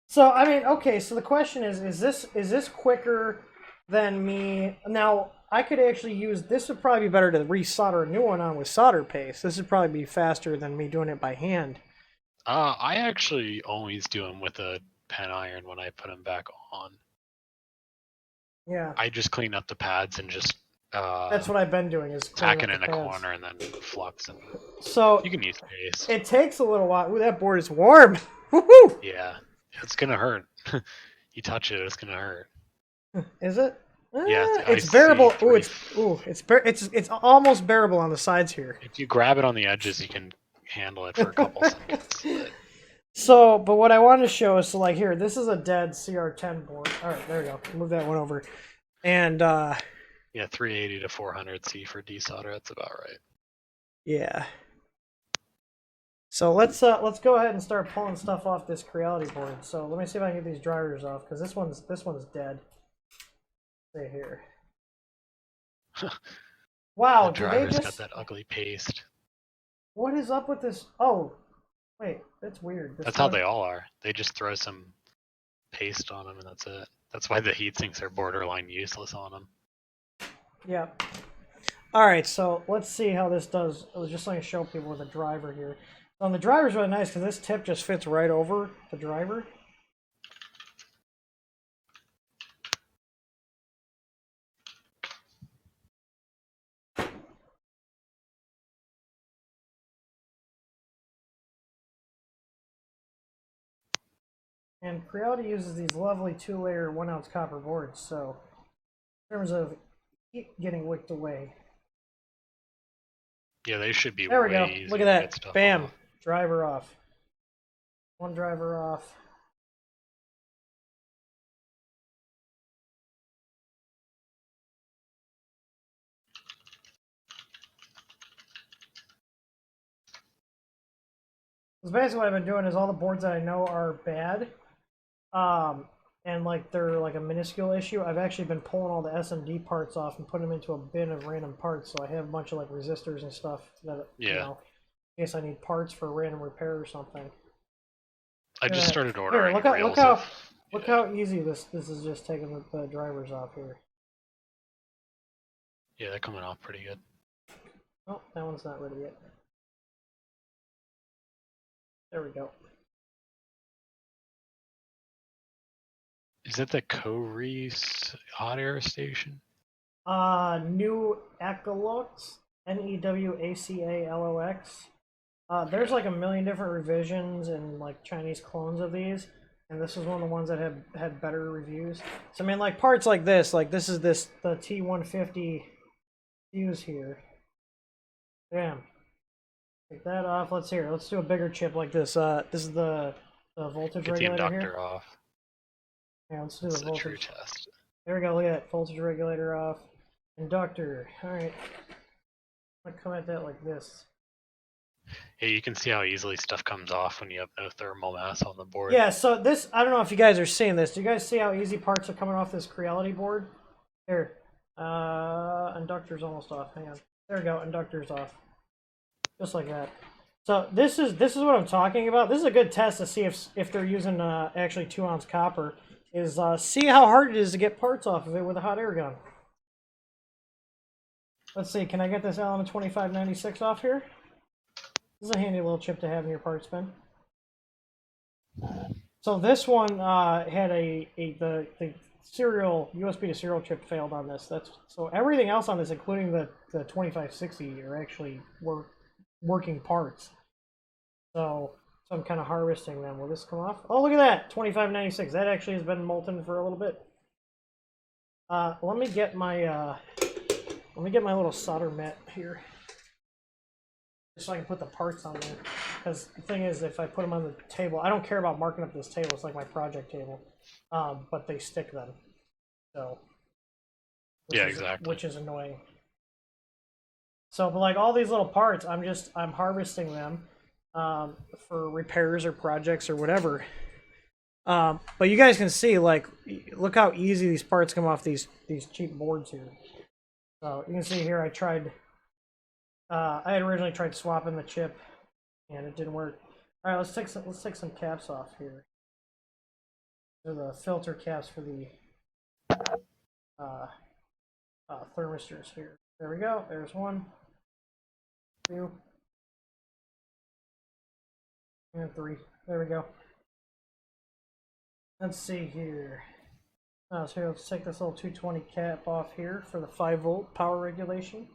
So I mean, okay. So the question is this quicker than me? Now I could actually use this. Would probably be better to resolder a new one on with solder paste. This would probably be faster than me doing it by hand. I actually always do them with a pen iron when I put them back on. Yeah. I just clean up the pads and just That's what I've been doing. Is tack it cleaning in up a the pads. corner and then flux them. So You can use paste. it takes a little while. Ooh, that board is warm. Woohoo! Yeah, it's gonna hurt. You touch it, it's gonna hurt. Is it? Yeah, It's bearable. It's almost bearable on the sides here. If you grab it on the edges, you can handle it for a couple seconds. But So, but what I wanted to show is, so like here, this is a dead CR10 board. All right, there we go. Move that one over. And yeah, Yeah, 380 to 400C for desolder. That's about right. Yeah. So let's go ahead and start pulling stuff off this Creality board. So let me see if I can get these drivers off, because this one's dead. Stay here. Wow, The did they driver's got just? that ugly paste. What is up with this? Oh, wait, that's weird. This That's how one- they all are. They just throw some paste on them and that's it. That's why the heat sinks are borderline useless on them. Yeah. All right, so let's see how this does. I was just going to show people with a driver here. So, and the driver's really nice because this tip just fits right over the driver. And Creality uses these lovely 2-layer 1-ounce copper boards, so in terms of heat getting wicked away. Yeah, they should be There we way go. easier Look at to get that. stuff Bam. off. Driver off. One driver off. So basically what I've been doing is all the boards that I know are bad, and like they're like a minuscule issue, I've actually been pulling all the SMD parts off and putting them into a bin of random parts. So I have a bunch of like resistors and stuff that, you know, in case I need parts for a random repair or something. I just started Here, ordering look reels how of... look how easy this is just taking the drivers off here. Yeah, they're coming off pretty good. Oh, that one's not ready yet. There we go. Is it the Coreese hot air station? New Ecolox, Newacalox. There's like a million different revisions and like Chinese clones of these, and this is one of the ones that have had better reviews. So I mean, like parts like this is the T150 fuse here. Bam. Take that off. Let's do a bigger chip like this. This is the voltage Get the regulator inductor here. off. Yeah, let's do That's the the true voltage. test. There we go. Look at that voltage regulator off. Inductor. All right. I'm gonna come at that like this. Yeah, you can see how easily stuff comes off when you have no thermal mass on the board. Yeah, so this, I don't know if you guys are seeing this. Do you guys see how easy parts are coming off this Creality board? Here. Inductor's almost off. Hang on. There we go. Inductor's off. Just like that. So this is what I'm talking about. This is a good test to see if they're using actually 2-ounce copper. Is see how hard it is to get parts off of it with a hot air gun. Let's see. Can I get this element 2596 off here? This is a handy little chip to have in your parts bin. So this one had the serial USB to serial chip failed on this. So everything else on this, including the 2560, are actually working parts. So I'm kind of harvesting them. Will this come off? Oh, look at that, 2596. That actually has been molten for a little bit. Let me get my little solder mat here, just so I can put the parts on there. Because the thing is, if I put them on the table, I don't care about marking up this table. It's like my project table, but they stick them. So Yeah, exactly. Which is annoying. So, but like all these little parts, I'm harvesting them for repairs or projects or whatever. But you guys can see, like, look how easy these parts come off these cheap boards here. So you can see here, I had originally tried swapping the chip, and it didn't work. All right, let's take some caps off here. They're the filter caps for the thermistors here. There we go. There's 1, 2, and 3. There we go. Let's see here. So here, let's take this little 220 cap off here for the 5-volt power regulation.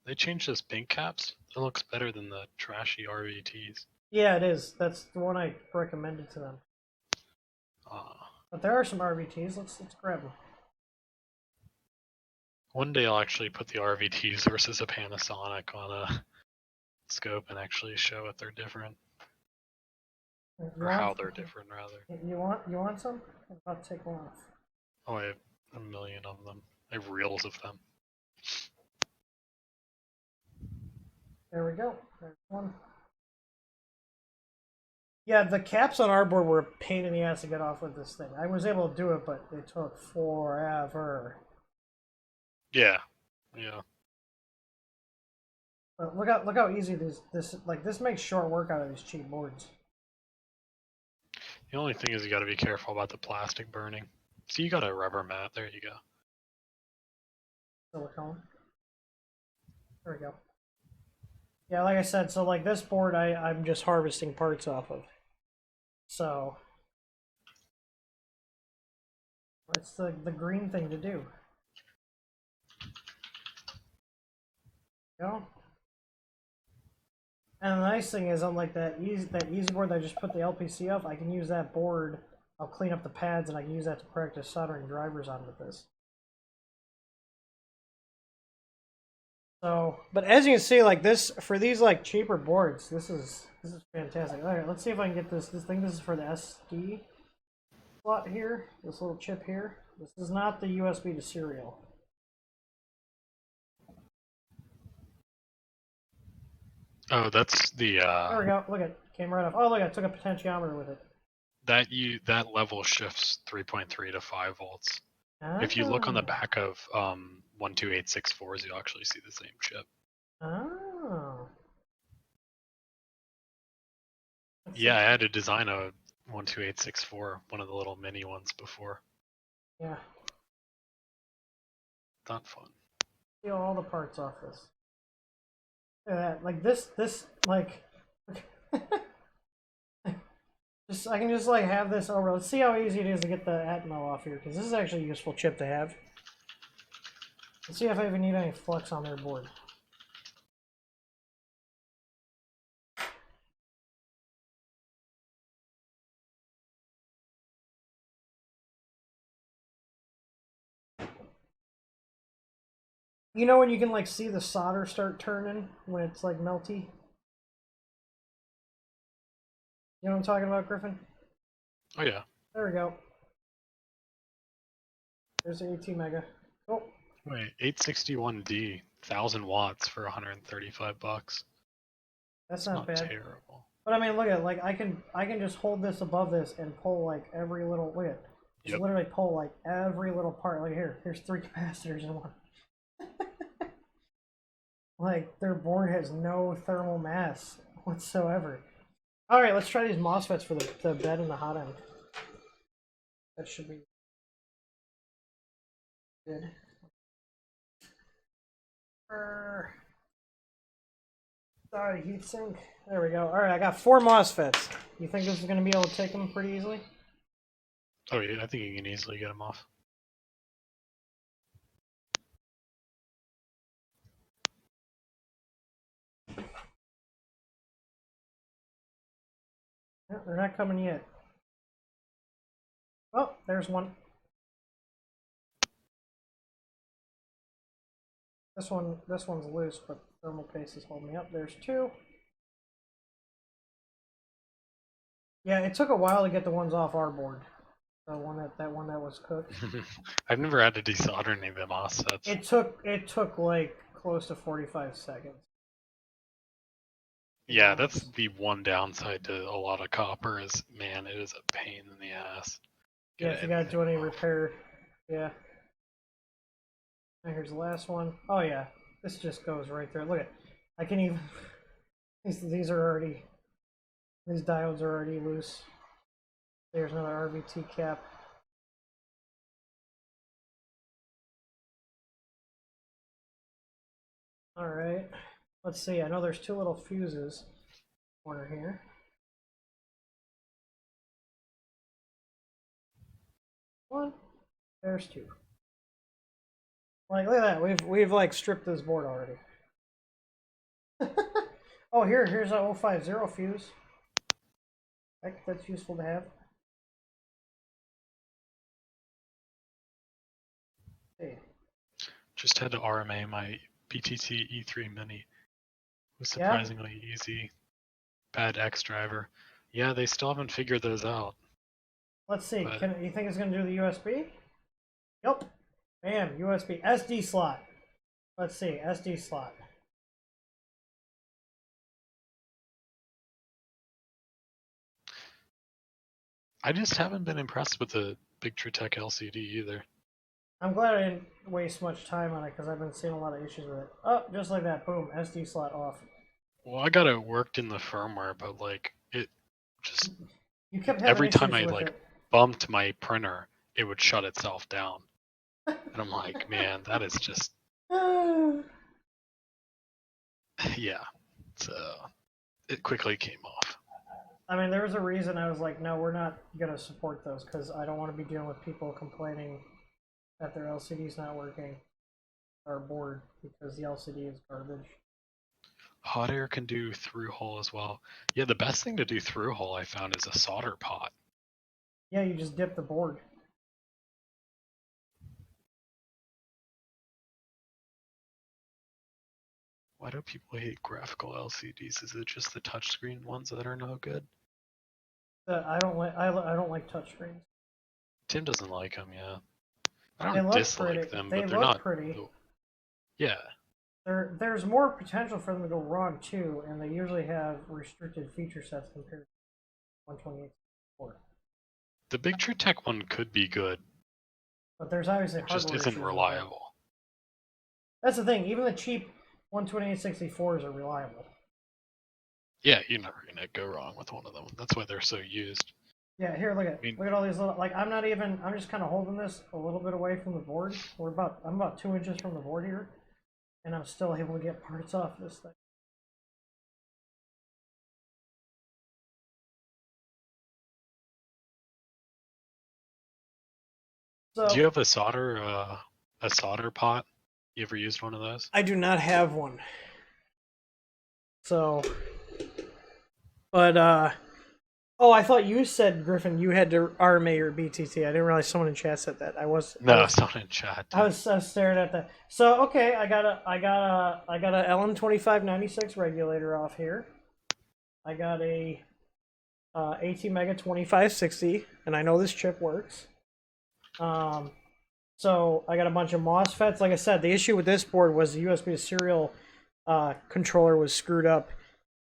They changed those pink caps. It looks better than the trashy RVTs. Yeah, it is. That's the one I recommended to them. But there are some RVTs. Let's grab them. One day I'll actually put the RVTs versus a Panasonic on a scope and actually show it they're different. You Or how want, they're different, rather. you want some? I'm about to take one off. Oh, I have a million of them. I have reels of them. There we go. There's one. Yeah, the caps on our board were a pain in the ass to get off with this thing. I was able to do it, but it took forever. Yeah. Yeah. But look how easy this makes short work out of these cheap boards. The only thing is you got to be careful about the plastic burning. See, you got a rubber mat. There you go. Silicone. There we go. Yeah, like I said, so like this board I'm just harvesting parts off of. So what's the green thing to do? You know? And the nice thing is, unlike that easy board that I just put the LPC off, I can use that board. I'll clean up the pads, and I can use that to practice soldering drivers on with this. So, but as you can see, like this for these like cheaper boards, this is fantastic. All right, let's see if I can get this. This is for the SD slot here. This little chip here. This is not the USB to serial. Oh, that's the There we go. Look at came right off. Oh, look, I took a potentiometer with it. that level shifts 3.3 to 5 volts. If you look on the back of 12864s, you'll actually see the same chip. Oh. Yeah, I had to design a 12864, one of the little mini ones before. Yeah. Not fun. Steal all the parts off this. Look at that. Like this like just I can just like have this over. Let's see how easy it is to get the Atmo off here, because this is actually a useful chip to have. Let's see if I even need any flux on their board. You know when you can like see the solder start turning when it's like melty? You know what I'm talking about, Griffin? Oh yeah. There we go. There's the 18 mega. Oh. Wait, 861D, 1000 watts for 135 bucks. That's not bad. Terrible. But I mean, look at like I can just hold this above this and pull like every little look at just literally pull like every little part. Like here's 3 capacitors in one. Like their board has no thermal mass whatsoever. All right, let's try these MOSFETs for the bed and the hot end. That should be good. Sorry, heatsink. There we go. All right, I got 4 MOSFETs. You think this is going to be able to take them pretty easily? Oh yeah, I think you can easily get them off. Yeah, they're not coming yet. Oh, there's one. This one's loose, but thermal paste is holding me up. There's 2. Yeah, it took a while to get the ones off our board. The one that was cooked. I've never had to desolder any of the MOSFETs. It took like close to 45 seconds. Yeah, that's the one downside to a lot of copper is, man, it is a pain in the ass. Yeah, if you gotta do any repair. Yeah. And here's the last one. Oh yeah, this just goes right there. Look at, I can even. These are already. These diodes are already loose. There's another RVT cap. All right. Let's see. I know there's 2 little fuses. Corner here. One. There's 2. Like, look at that. We've like stripped this board already. Oh, here's a 050 fuse. That's useful to have. Hey. Just had to RMA my BTT E3 Mini. It was surprisingly easy. Bad X driver. Yeah, they still haven't figured those out. Let's see. But You think it's gonna do the USB? Yep. Bam. USB SD slot. Let's see. SD slot. I just haven't been impressed with the Big True Tech LCD either. I'm glad I didn't waste much time on it because I've been seeing a lot of issues with it. Oh, just like that. Boom. SD slot off. Well, I got it worked in the firmware, but like it just You kept having every time issues I with like it. bumped my printer, it would shut itself down. And I'm like, man, that is just yeah. So it quickly came off. I mean, there was a reason I was like, no, we're not gonna support those because I don't want to be dealing with people complaining that their LCD's not working or bored because the LCD is garbage. Hot air can do through hole as well. Yeah, the best thing to do through hole I found is a solder pot. Yeah, you just dip the board. Why do people hate graphical LCDs? Is it just the touchscreen ones that are no good? I don't like touchscreens. Tim doesn't like them, yeah. I They don't look dislike pretty. them, They but they're look not. pretty. Yeah. There's more potential for them to go wrong too, and they usually have restricted feature sets compared to 128. The Big True Tech one could be good. But there's obviously It just hardware isn't issues with it. reliable. That's the thing. Even the cheap 128/64s are reliable. Yeah, you're never gonna go wrong with one of them. That's why they're so used. Yeah, here, look at I mean, look at all these little. Like, I'm just kind of holding this a little bit away from the board. I'm about 2 inches from the board here, and I'm still able to get parts off this thing. So do you have a solder pot? You ever used one of those? I do not have one. So, but oh, I thought you said, Griffin, you had to RMA your BTT. I didn't realize someone in chat said that. No, it's not in chat. I was staring at that. So okay, I got a LM2596 regulator off here. I got a AT Mega 2560, and I know this chip works. So I got a bunch of MOSFETs. Like I said, the issue with this board was the USB to serial controller was screwed up,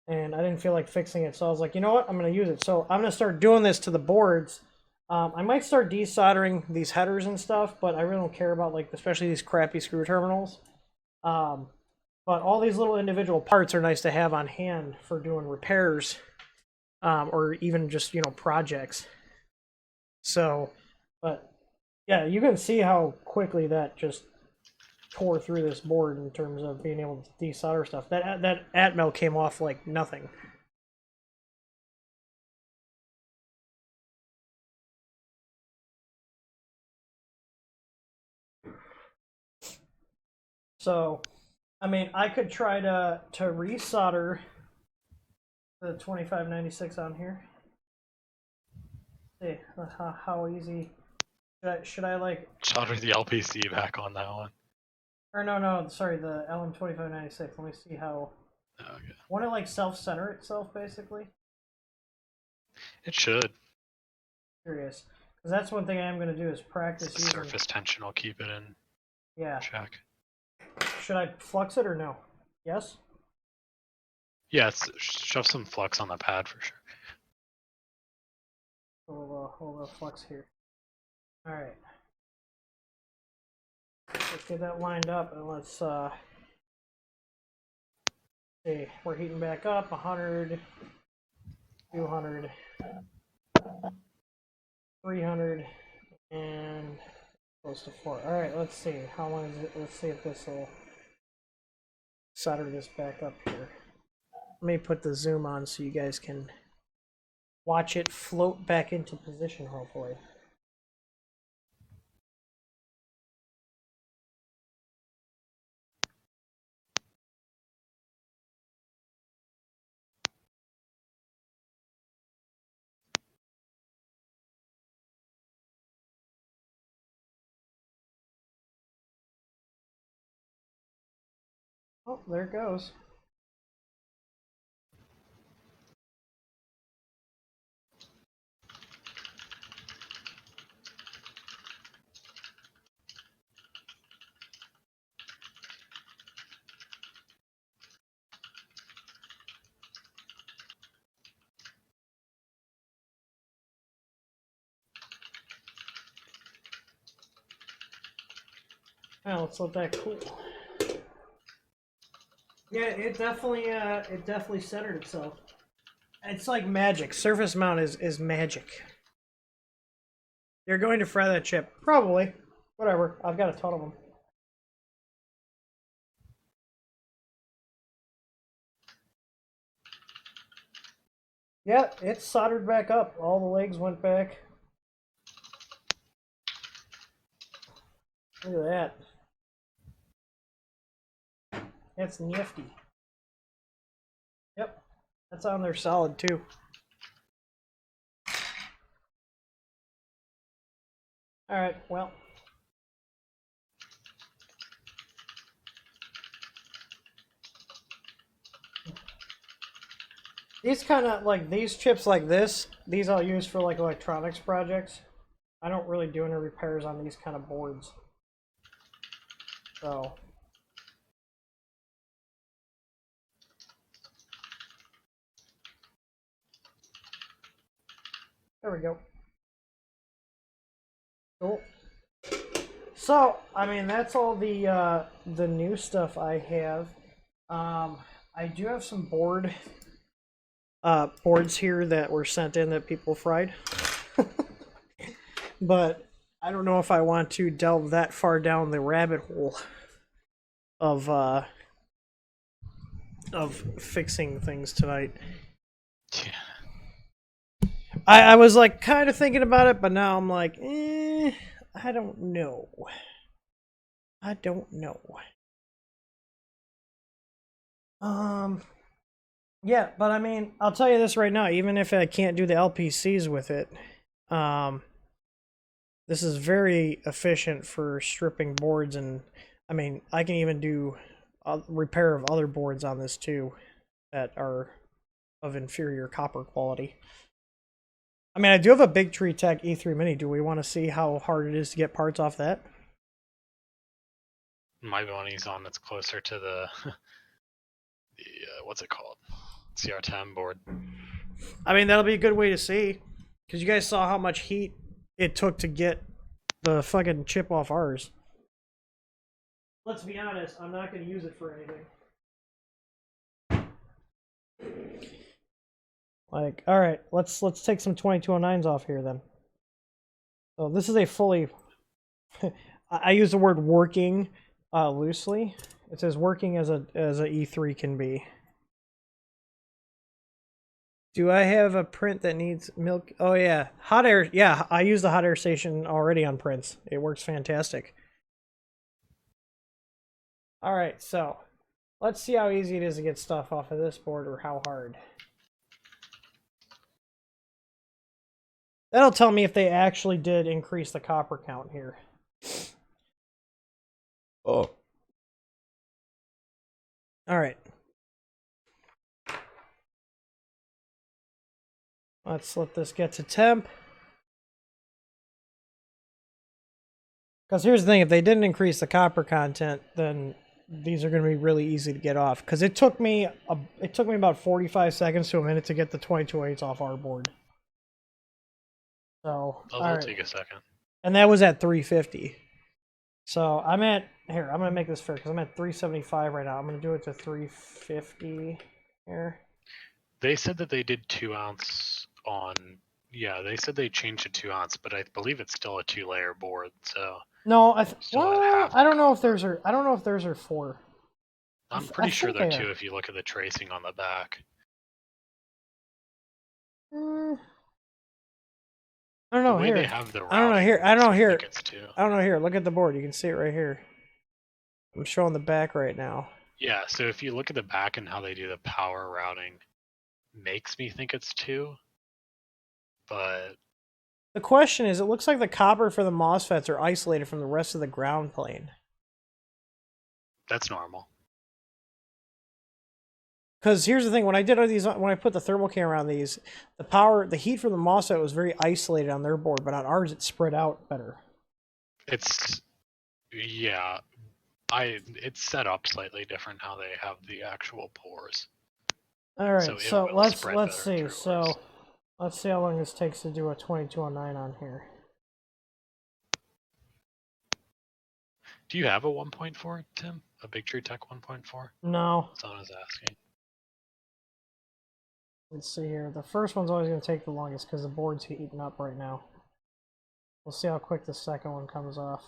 and I didn't feel like fixing it. So I was like, you know what? I'm going to use it. So I'm going to start doing this to the boards. I might start desoldering these headers and stuff, but I really don't care about, like, especially these crappy screw terminals. But all these little individual parts are nice to have on hand for doing repairs, or even just, projects. So, but yeah, you can see how quickly that just tore through this board in terms of being able to desolder stuff. That Atmel came off like nothing. So, I mean, I could try to resolder the 2596 on here. See how easy. Should I like Solder the LPC back on that one. or no, sorry, the LM2596. Let me see how. Okay. Want to like self-center itself, basically? It should. Curious, because that's one thing I am going to do is practice The using. surface tension will keep it in Yeah. check. Should I flux it or no? Yes. Yeah, shove some flux on the pad for sure. Hold the flux here. All right. Let's get that lined up and let's see. We're heating back up 100, 200, 300, and close to 4. All right, let's see. How long is it? Let's see if this will solder this back up here. Let me put the zoom on so you guys can watch it float back into position, hopefully. Oh, there it goes. Oh, let's let that cool. Yeah, it definitely centered itself. It's like magic. Surface mount is magic. You're going to fry that chip. Probably. Whatever. I've got a ton of them. Yeah, it's soldered back up. All the legs went back. Look at that. That's nifty. Yep. That's on there solid too. Alright, well. These kind of, like, these chips like this, these I'll use for, like, electronics projects. I don't really do any repairs on these kind of boards. So. There we go. Cool. So, I mean, that's all the new stuff I have. I do have some boards here that were sent in that people fried. But I don't know if I want to delve that far down the rabbit hole of fixing things tonight. Yeah. I was like kind of thinking about it, but now I'm like, I don't know. I don't know. Yeah, but I mean, I'll tell you this right now, even if I can't do the LPCs with it, this is very efficient for stripping boards, and I mean, I can even do repair of other boards on this too that are of inferior copper quality. I mean, I do have a Big Tree Tech E3 Mini. Do we want to see how hard it is to get parts off that? My money's on that's closer to the what's it called? CR10 board. I mean, that'll be a good way to see. Because you guys saw how much heat it took to get the fucking chip off ours. Let's be honest, I'm not going to use it for anything. Like, alright, let's take some 2209s off here then. So this is a fully... I use the word working loosely. It says working as a E3 can be. Do I have a print that needs milk? Oh yeah, hot air. Yeah, I use the hot air station already on prints. It works fantastic. Alright, so let's see how easy it is to get stuff off of this board or how hard. That'll tell me if they actually did increase the copper count here. Oh. Alright. Let's let this get to temp. Because here's the thing, if they didn't increase the copper content, then these are going to be really easy to get off. Because it took me about 45 seconds to a minute to get the 22.8s off our board. So, That'll take a second. And that was at 350. So I'm at, here, I'm going to make this fair because I'm at 375 right now. I'm going to do it to 350 here. They said that they did 2 ounce on, yeah, they said they changed to 2 ounce, but I believe it's still a 2-layer board, so. No, I don't know if theirs are 4. I'm pretty sure they're 2 if you look at the tracing on the back. I don't know the way here. They have the I don't know here. I don't know here. It's 2. I don't know here. Look at the board. You can see it right here. I'm showing the back right now. Yeah, so if you look at the back and how they do the power routing, makes me think it's 2. But the question is, it looks like the copper for the MOSFETs are isolated from the rest of the ground plane. That's normal. Because here's the thing, when I did these, when I put the thermal camera on these, the heat from the MOSFET was very isolated on their board, but on ours it spread out better. It's, yeah, it's set up slightly different how they have the actual pores. All right, so let's see. So ours. let's see how long this takes to do a 2209 on here. Do you have a 1.4, Tim? A Big Tree Tech 1.4? No. Someone was asking. Let's see here. The first one's always going to take the longest because the board's heating up right now. We'll see how quick the second one comes off.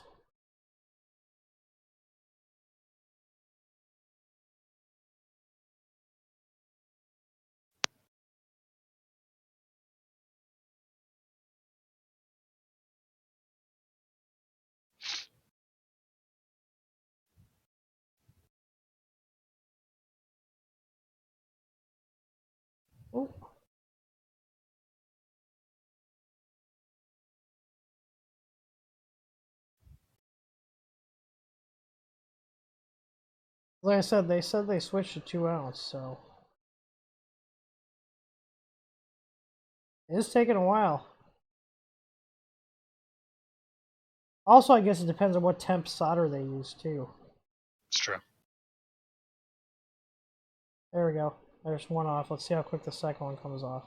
Ooh. Like I said they switched to 2 ounce, so it is taking a while. Also, I guess it depends on what temp solder they use too. It's true. There we go. There's one off. Let's see how quick the second one comes off.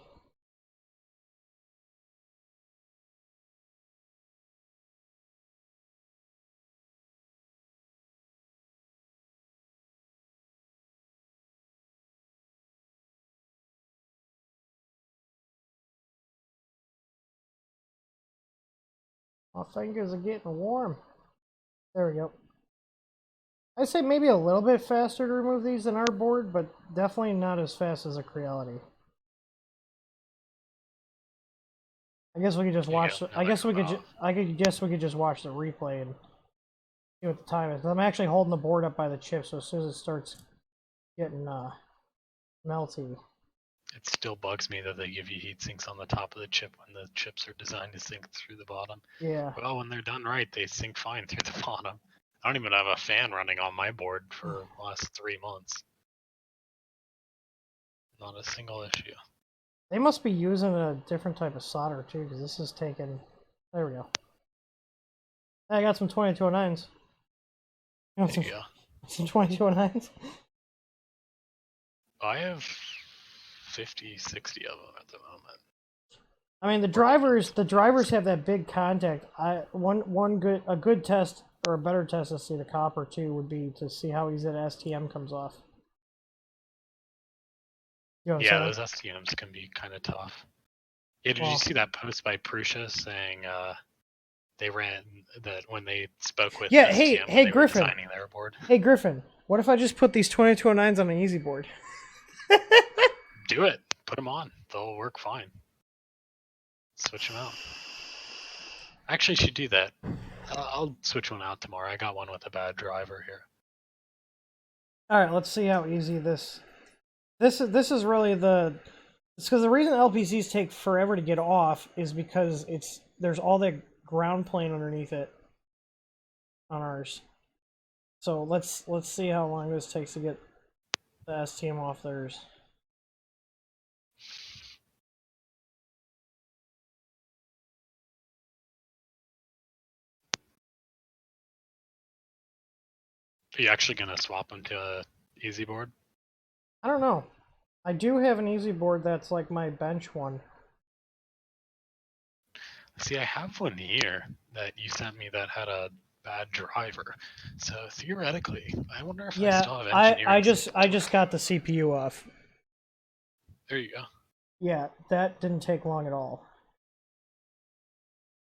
My fingers are getting warm. There we go. I'd say maybe a little bit faster to remove these than our board, but definitely not as fast as a Creality. I guess we could just watch. I guess we could. I guess we could just watch the replay and see what the time is. I'm actually holding the board up by the chip, so as soon as it starts getting melty. It still bugs me that they give you heat sinks on the top of the chip when the chips are designed to sink through the bottom. Yeah. Well, when they're done right, they sink fine through the bottom. I don't even have a fan running on my board for the last 3 months. Not a single issue. They must be using a different type of solder too, because this is taking. There we go. I got some 2209s. There you go. Some 2209s. I have 50, 60 of them at the moment. I mean, the drivers have that big contact. A good test or a better test to see the copper too would be to see how easy that STM comes off. You know what I'm those STMs can be kind of tough. Yeah, did Well, you see that post by Prusa saying they ran that when they spoke with yeah, STM hey, they Griffin. were designing their board? Hey, Griffin, what if I just put these 2209s on an easy board? Do it. Put them on. They'll work fine. Switch them out. I actually should do that. I'll switch one out tomorrow. I got one with a bad driver here. All right, let's see how easy this is really it's because the reason LPCs take forever to get off is because there's all that ground plane underneath it on ours. So let's see how long this takes to get the STM off theirs. Are you actually gonna swap them to a easy board? I don't know. I do have an easy board that's like my bench one. See, I have one here that you sent me that had a bad driver. So theoretically, I wonder if I still have engineering. I just got the CPU off. There you go. Yeah, that didn't take long at all.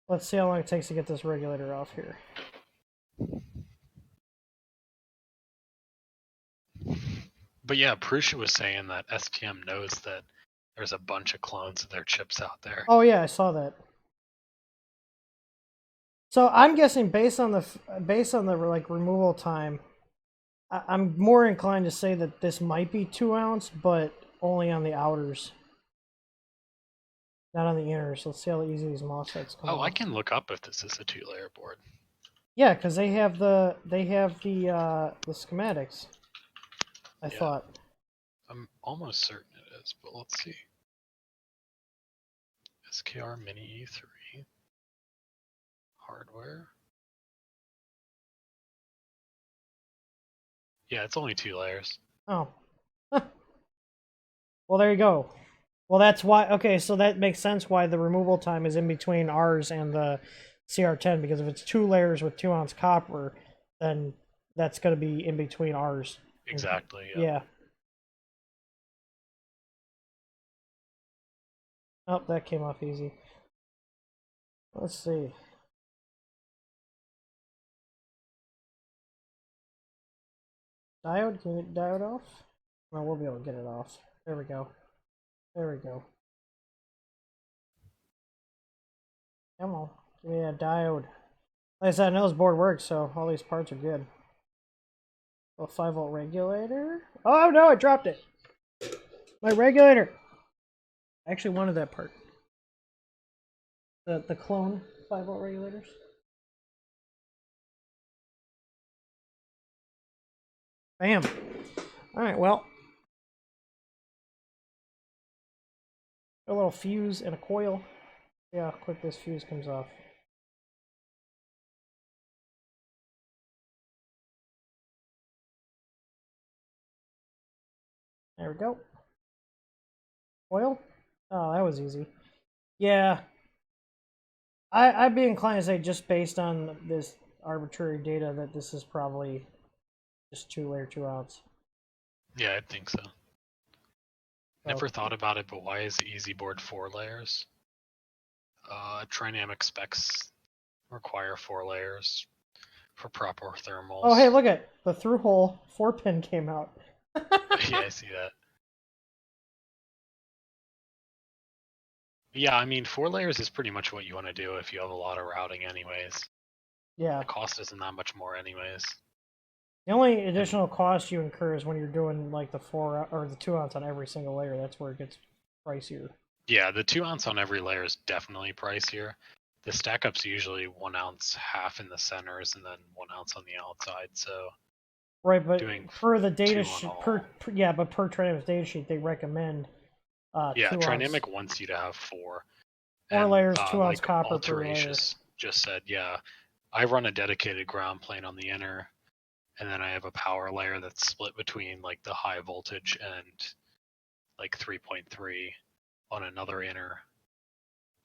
Let's see how long it takes to get this regulator off here. But yeah, Prusa was saying that STM knows that there's a bunch of clones of their chips out there. Oh yeah, I saw that. So I'm guessing based on the like removal time, I'm more inclined to say that this might be 2 ounce, but only on the outers, not on the inners. Let's see how easy these MOSFETs come. Oh, I can look up if this is a 2-layer board. Yeah, because they have the schematics. I thought. I'm almost certain it is, but let's see. SKR Mini E3 hardware. Yeah, it's only 2 layers. Oh. Well, there you go. Well, that's why. Okay, so that makes sense why the removal time is in between ours and the CR10, because if it's 2 layers with 2 ounce copper, then that's going to be in between ours. Exactly. Yeah. Oh, that came off easy. Let's see. Diode? Can you get diode off? Well, we'll be able to get it off. There we go. There we go. Come on. Give me a diode. Like I said, I know this board works, so all these parts are good. A 5-volt regulator. Oh no, I dropped it. My regulator. I actually wanted that part. The clone 5-volt regulators. Bam. Alright, well. A little fuse and a coil. See how quick this fuse comes off. There we go. Coil? Oh, that was easy. Yeah. I'd be inclined to say, just based on this arbitrary data, that this is probably just 2-layer 2-ounce. Yeah, I think so. Never thought about it, but why is the Easy Board 4 layers? Trinamic specs require 4 layers for proper thermals. Oh, hey, look at the through hole 4-pin came out. Yeah, I see that. Yeah, I mean, 4 layers is pretty much what you want to do if you have a lot of routing anyways. Yeah. The cost isn't that much more anyways. The only additional cost you incur is when you're doing like the 4 or the 2-ounce on every single layer. That's where it gets pricier. Yeah, the 2-ounce on every layer is definitely pricier. The stack up's usually 1 ounce half in the centers and then 1 ounce on the outside. So right, but per the data sheet, per Trinamic's data sheet, they recommend. Yeah, 2 Trinamic wants you to have 4. 4 layers, 2-ounce like copper per layer. Alteracious just said, yeah, I run a dedicated ground plane on the inner, and then I have a power layer that's split between like the high voltage and like 3.3 on another inner,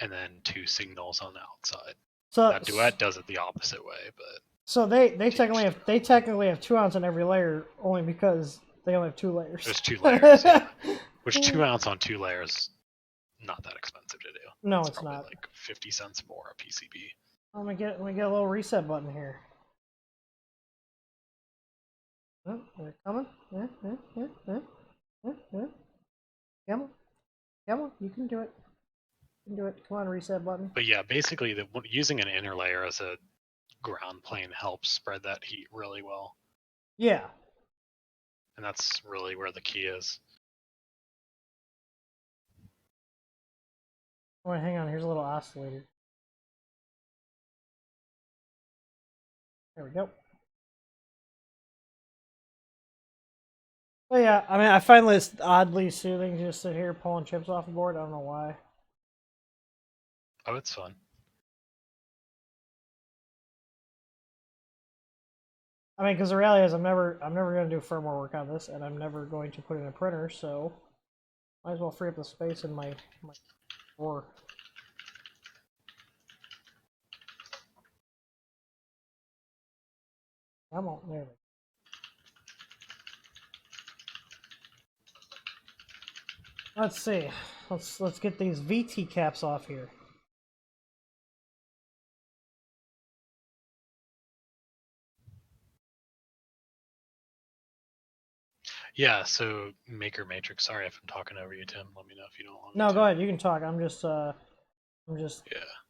and then 2 signals on the outside. So now, Duet does it the opposite way, but so they technically have 2 ounce on every layer only because they only have 2 layers. There's 2 layers, yeah. Which 2 ounce on 2 layers, not that expensive to do. No, it's not. Like 50 cents more a PCB. Let me get a little reset button here. Oh, they're coming. Come on, you can do it. You can do it. Come on, reset button. But yeah, basically, using an inner layer as a ground plane helps spread that heat really well. Yeah. And that's really where the key is. Oh, hang on. Here's a little oscillator. There we go. But yeah, I mean, I find this oddly soothing just sit here pulling chips off the board. I don't know why. Oh, it's fun. I mean, because the reality is, I'm never going to do firmware work on this, and I'm never going to put in a printer, so might as well free up the space in my drawer. Come on, there we go. Let's see. Let's get these VT caps off here. Yeah, so Maker Matrix. Sorry if I'm talking over you, Tim. Let me know if you don't want me No, to. go ahead. You can talk. I'm just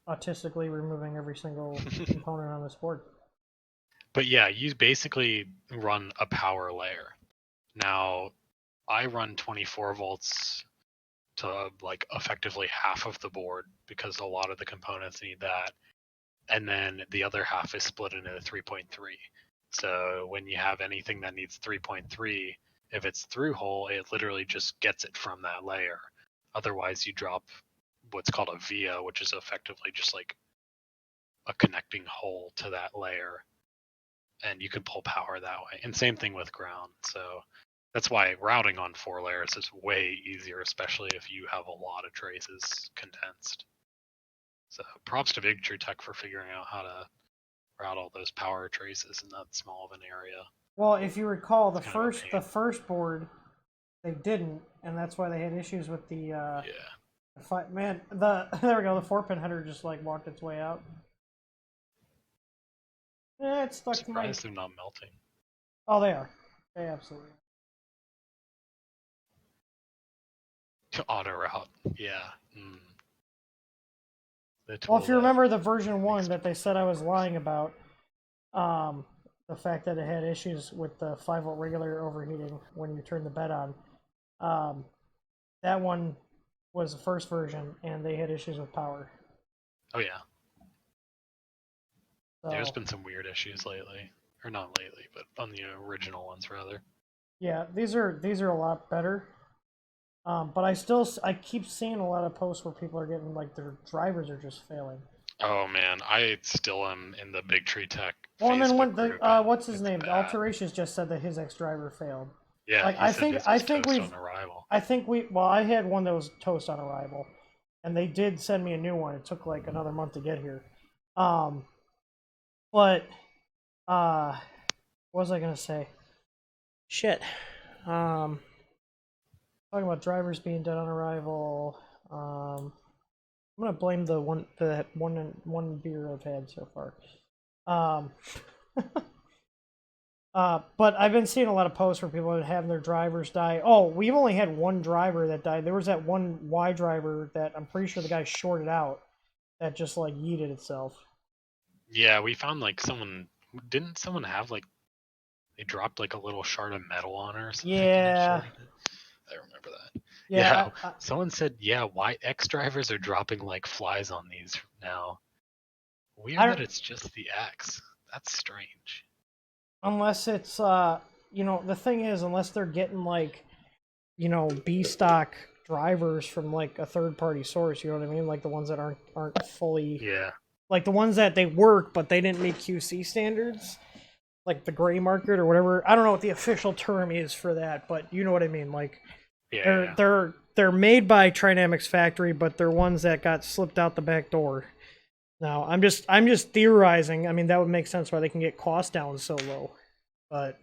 autistically removing every single component on this board. But yeah, you basically run a power layer. Now, I run 24 volts to like effectively half of the board because a lot of the components need that. And then the other half is split into 3.3. So when you have anything that needs 3.3, if it's through hole, it literally just gets it from that layer. Otherwise, you drop what's called a via, which is effectively just like a connecting hole to that layer. And you can pull power that way. And same thing with ground. So that's why routing on 4 layers is way easier, especially if you have a lot of traces condensed. So props to Big True Tech for figuring out how to route all those power traces in that small of an area. Well, if you recall, the It's kind of a first board, they didn't, and that's why they had issues with the. Yeah. Man, there we go. The 4-pin header just like walked its way out. It's stuck to my. Surprised they're not melting. Oh, they are. They absolutely. Auto route, yeah. Well, if you remember the version 1 that they said I was lying about, the fact that it had issues with the 5-volt regulator overheating when you turn the bed on, that one was the first version, and they had issues with power. Oh yeah. So, There's been some weird issues lately, or not lately, but on the original ones rather. yeah, these are a lot better. But I keep seeing a lot of posts where people are getting like their drivers are just failing. Oh man, I still am in the Big Tree Tech. Well, and then Facebook when group, what's his name? bad. Alterations just said that his X driver failed. Yeah, like I think we've on arrival. I had one that was toast on arrival, and they did send me a new one. It took like another month to get here. But what was I gonna say? Shit. Talking about drivers being dead on arrival. I'm gonna blame the one beer I've had so far. But I've been seeing a lot of posts where people are having their drivers die. Oh, we've only had one driver that died. There was that one Y driver that I'm pretty sure the guy shorted out that just like yeeted itself. Yeah, we found like didn't someone have like they dropped like a little shard of metal on her or something? Yeah. I remember that. Yeah. Someone said, yeah, why X drivers are dropping like flies on these now. Weird that it's just the X. That's strange. Unless it's the thing is, unless they're getting like B stock drivers from like a third party source, you know what I mean, like the ones that aren't fully, like the ones that they work but they didn't meet QC standards, like the gray market or whatever. I don't know what the official term is for that, but you know what I mean. Like they're made by Trinamics factory, but they're ones that got slipped out the back door. Now, I'm just theorizing. I mean, that would make sense why they can get costs down so low. But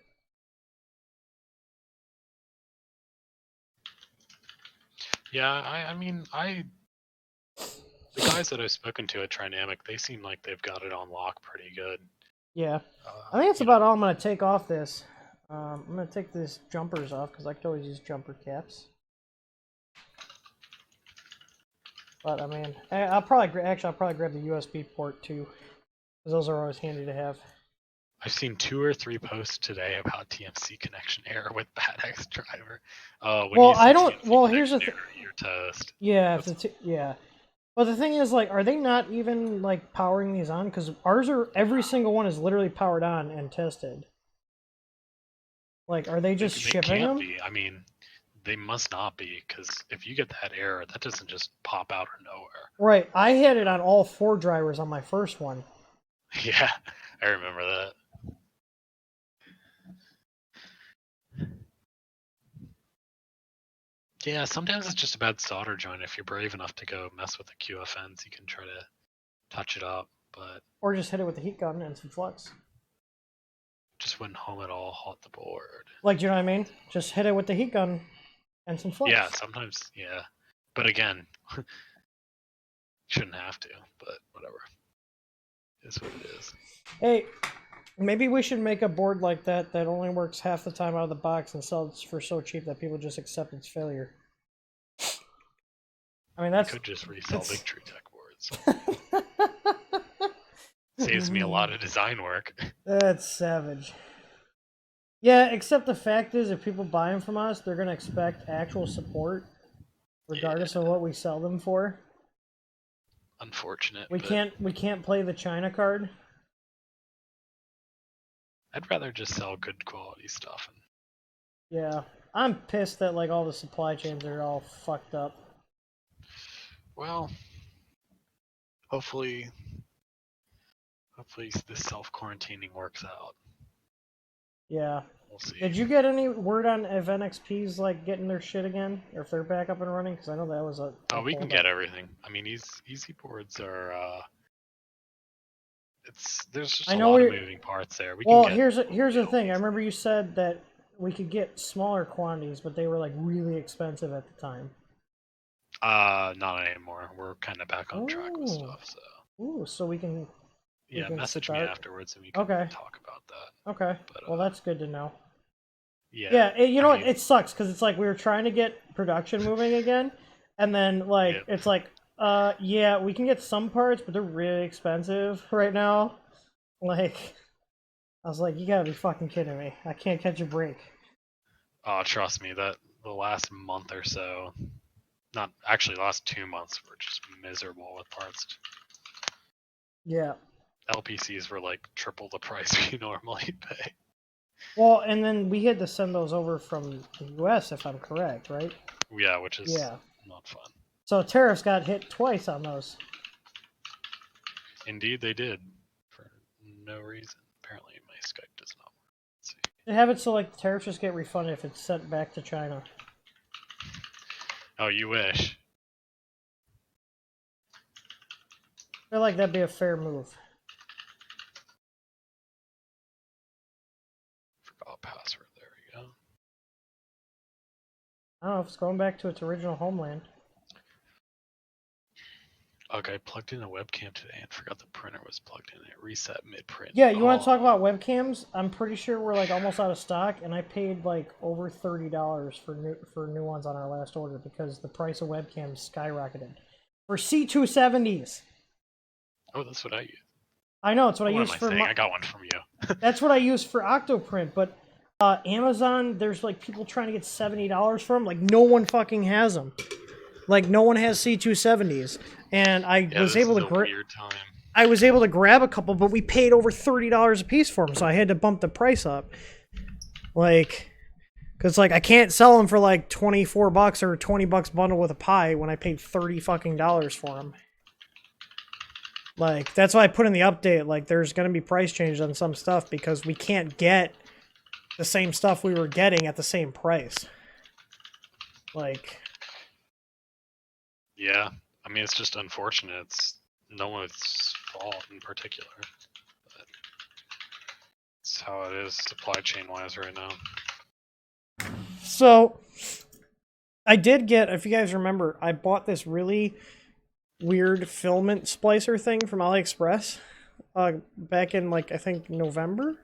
yeah, I mean, the guys that I've spoken to at Trinamic, they seem like they've got it on lock pretty good. Yeah, I think that's about all I'm going to take off this. I'm going to take these jumpers off because I could always use jumper caps. But I mean, I'll probably grab the USB port too, because those are always handy to have. I've seen 2 or 3 posts today about TMC connection error with bad X driver. Here's the thing. You're toast. Yeah, yeah. But the thing is, like, are they not even like powering these on? Because every single one is literally powered on and tested. Like, are they just shipping them? Be. I mean, they must not be, because if you get that error, that doesn't just pop out of nowhere. Right. I had it on all 4 drivers on my first one. Yeah, I remember that. Yeah, sometimes it's just a bad solder joint. If you're brave enough to go mess with the QFNs, you can try to touch it up, but... Or just hit it with a heat gun and some flux. Just wouldn't home at all, hot the board. Like, do you know what I mean? Just hit it with the heat gun and some flux. Yeah, sometimes, yeah. But again, shouldn't have to, but whatever. It's what it is. Hey, maybe we should make a board like that only works half the time out of the box and sell it for so cheap that people just accept its failure. I mean, that's... You could just resell Big Tree Tech boards. Saves me a lot of design work. That's savage. Yeah, except the fact is, if people buy them from us, they're going to expect actual support, regardless of what we sell them for. Unfortunate. We can't play the China card. I'd rather just sell good quality stuff. Yeah, I'm pissed that like all the supply chains are all fucked up. Well, hopefully this self-quarantining works out. Yeah. We'll see. Did you get any word on if NXP's like getting their shit again, or if they're back up and running? Because I know that was a... Oh, we can get everything. I mean, easy boards are there's just I a know lot of we- moving parts there. We Well, can get here's the thing. I remember you said that we could get smaller quantities, but they were like really expensive at the time. not anymore. We're kind of back on track with Oh. stuff. So Ooh, so we can. yeah, can message me start- afterwards and we can Okay. talk about that. Okay. But, Well, that's good to know. Yeah. Yeah, you know I what? mean, It sucks because it's like we were trying to get production moving again, and then like Yep. it's like, yeah, we can get some parts, but they're really expensive right now. Like, I was like, you gotta be fucking kidding me! I can't catch a break. Oh, trust me, that the last month or so, not actually last 2 months, were just miserable with parts. Yeah. LPCs were like triple the price we normally pay. Well, and then we had to send those over from the U.S. if I'm correct, right? Yeah, which is Yeah. not fun. So tariffs got hit twice on those. Indeed, they did for no reason. Apparently, my Skype does not work. Let's see. They have it so like the tariffs just get refunded if it's sent back to China. Oh, you wish. I feel like that'd be a fair move. Forgot password. There we go. I don't know if it's going back to its original homeland. Okay, plugged in a webcam today and forgot the printer was plugged in. It reset mid-print. Yeah, you want to talk about webcams? I'm pretty sure we're like almost out of stock, and I paid like over $30 for new ones on our last order because the price of webcams skyrocketed for C270s. Oh, that's what I use. I know it's what I What use am I for. saying? I got one from you. That's what I use for Octoprint, but Amazon, there's like people trying to get $70 for them. Like no one fucking has them. Like no one has C270s, and I Yeah, was this able is to a weird time. I was able to grab a couple, but we paid over $30 a piece for them, so I had to bump the price up. Like, because like I can't sell them for like $24 or $20 bundle with a pie when I paid $30 fucking for them. Like that's why I put in the update. Like, there's gonna be price changes on some stuff because we can't get the same stuff we were getting at the same price. Like, Yeah, I mean, it's just unfortunate. It's no one's fault in particular. But it's how it is supply chain wise right now. so I did get, if you guys remember, I bought this really weird filament splicer thing from AliExpress back in like I think November,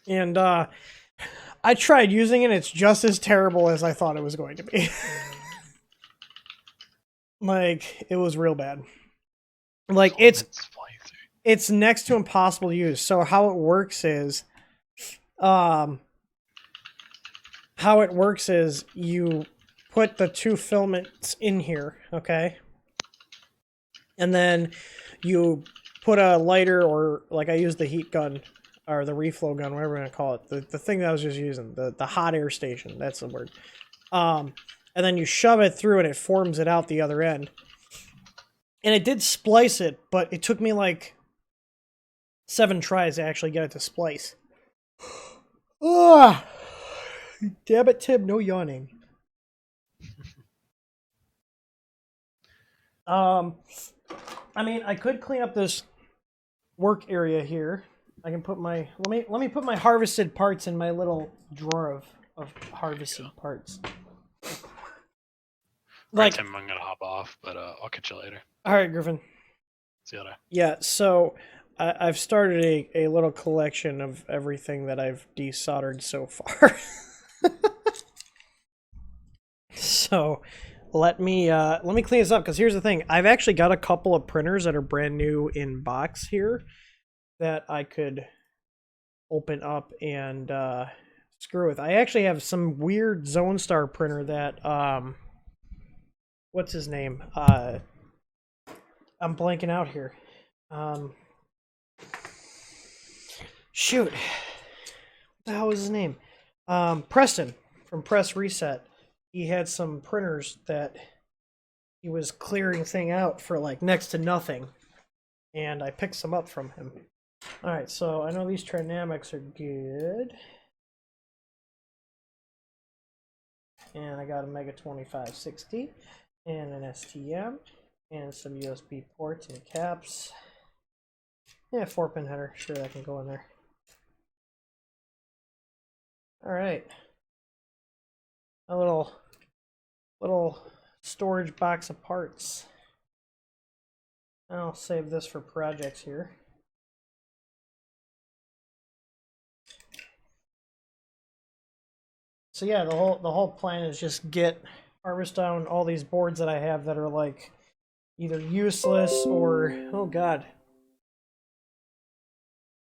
and I tried using it. It's just as terrible as I thought it was going to be. Like, it was real bad. Like it's next to impossible to use. So how it works is you put the two filaments in here, okay? And then you put a lighter, or like I used the heat gun or the reflow gun, whatever you want to call it. The thing that I was just using, the hot air station, that's the word. And then you shove it through and it forms it out the other end. And it did splice it, but it took me like 7 tries to actually get it to splice. Ugh! Damn it, Tim, no yawning. I mean, I could clean up this work area here. I can put my let me put my harvested parts in my little drawer of harvested parts. Like, Tim, I'm gonna hop off, but I'll catch you later. All right, Griffin. See you later. Yeah, so I've started a little collection of everything that I've desoldered so far. So let me clean this up, because here's the thing. I've actually got a couple of printers that are brand new in box here that I could open up and screw with. I actually have some weird Zone Star printer that what's his name? I'm blanking out here. Shoot. What the hell was his name? Preston from Press Reset. He had some printers that he was clearing thing out for like next to nothing. And I picked some up from him. Alright, so I know these Trinamics are good. And I got a Mega 2560 and an STM and some USB ports and caps. Yeah, 4-pin header. Sure, that can go in there. All right. A little storage box of parts. I'll save this for projects here. So yeah, the whole plan is just harvest down all these boards that I have that are like either useless or God,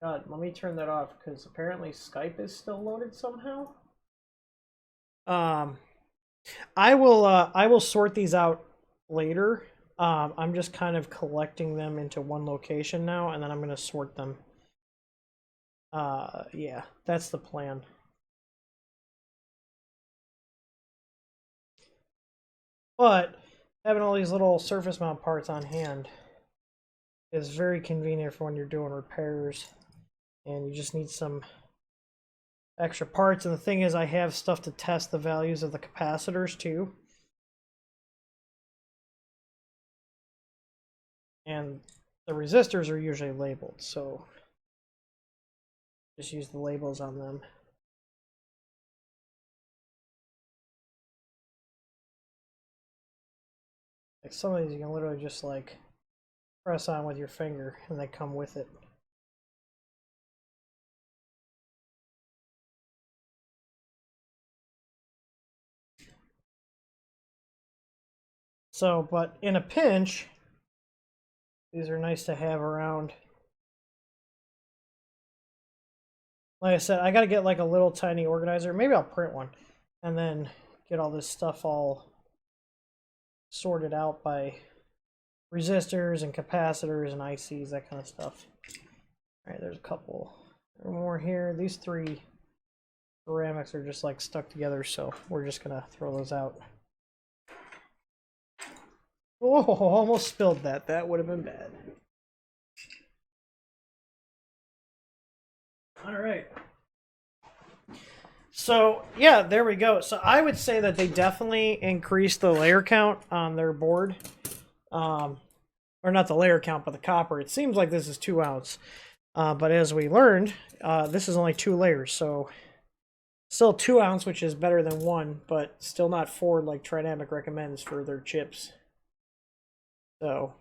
let me turn that off because apparently Skype is still loaded somehow. I will sort these out later. I'm just kind of collecting them into one location now, and then I'm going to sort them. Yeah, that's the plan. But having all these little surface mount parts on hand is very convenient for when you're doing repairs and you just need some extra parts. And the thing is, I have stuff to test the values of the capacitors too. And the resistors are usually labeled, so just use the labels on them. Like some of these you can literally just like press on with your finger and they come with it. So, but in a pinch, these are nice to have around. Like I said, I gotta get like a little tiny organizer. Maybe I'll print one and then get all this stuff all sorted out by resistors and capacitors and ICs, that kind of stuff. All right, there's a couple more here. These 3 ceramics are just like stuck together, so we're just gonna throw those out. Oh, almost spilled that. That would have been bad. All right. So, yeah, there we go. So I would say that they definitely increased the layer count on their board. Or not the layer count, but the copper. It seems like this is 2 ounce. But as we learned, this is only 2 layers. So still 2 ounce, which is better than 1, but still not 4 like Trinamic recommends for their chips. So,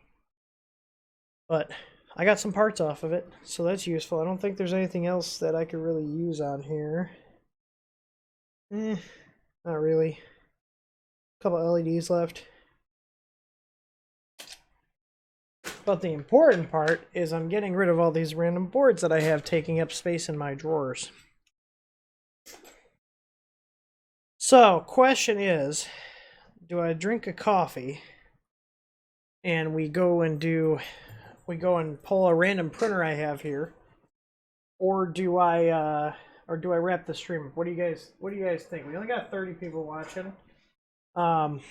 but I got some parts off of it, so that's useful. I don't think there's anything else that I could really use on here. Not really. A couple LEDs left. But the important part is I'm getting rid of all these random boards that I have taking up space in my drawers. So, question is, do I drink a coffee and we go and pull a random printer I have here, or do I wrap the stream? What do you guys think? We only got 30 people watching. Not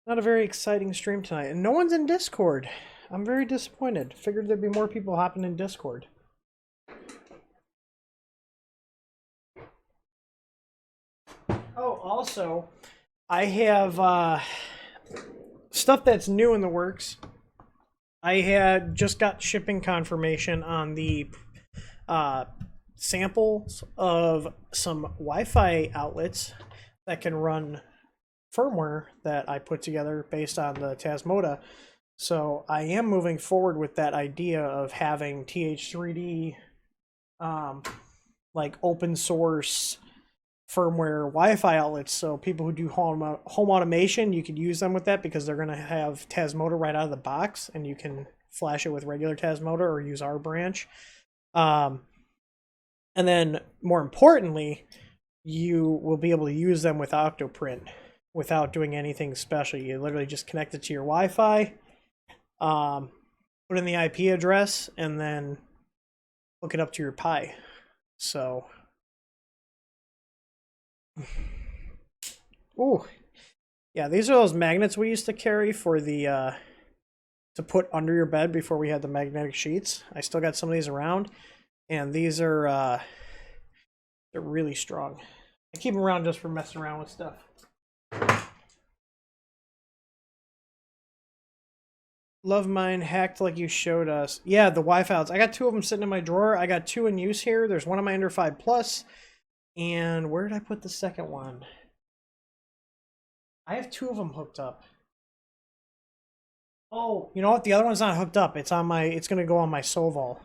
a very exciting stream tonight, and no one's in Discord. I'm very disappointed. Figured there'd be more people hopping in Discord. Oh, also, I have stuff that's new in the works. I had just got shipping confirmation on the samples of some Wi-Fi outlets that can run firmware that I put together based on the Tasmota. So I am moving forward with that idea of having TH3D like open source firmware Wi-Fi outlets, so people who do home automation, you could use them with that because they're going to have Tasmota right out of the box, and you can flash it with regular Tasmota or use our branch. And then more importantly, you will be able to use them with Octoprint without doing anything special. You literally just connect it to your Wi-Fi, put in the IP address, and then hook it up to your Pi. So ooh, yeah, these are those magnets we used to carry for the to put under your bed before we had the magnetic sheets. I still got some of these around, and these are they're really strong. I keep them around just for messing around with stuff. Love mine hacked like you showed us. Yeah, the Wi-Fi outs. I got 2 of them sitting in my drawer. I got 2 in use here. There's one on my Ender 5 Plus. And where did I put the second one? I have 2 of them hooked up. Oh, you know what? The other one's not hooked up. It's on my. It's gonna go on my Sovol.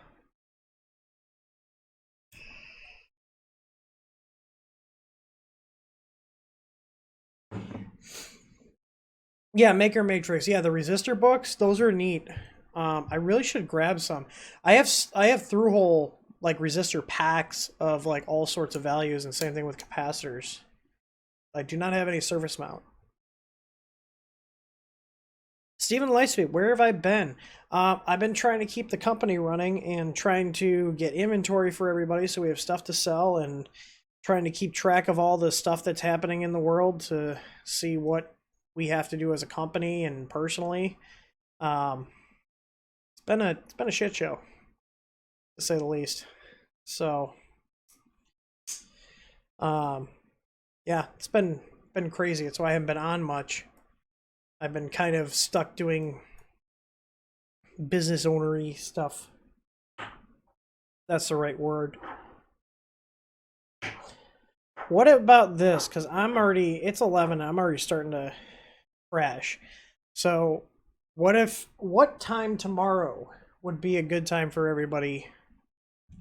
Yeah, Maker Matrix. Yeah, the resistor books. Those are neat. I really should grab some. I have through hole like resistor packs of like all sorts of values, and same thing with capacitors. I do not have any surface mount. Stephen Lightspeed, where have I been? I've been trying to keep the company running and trying to get inventory for everybody so we have stuff to sell, and trying to keep track of all the stuff that's happening in the world to see what we have to do as a company and personally. It's been a shit show, to say the least. So, yeah, it's been crazy. That's why I haven't been on much. I've been kind of stuck doing business ownery stuff. That's the right word. What about this? Because it's 11, I'm already starting to crash. So, what time tomorrow would be a good time for everybody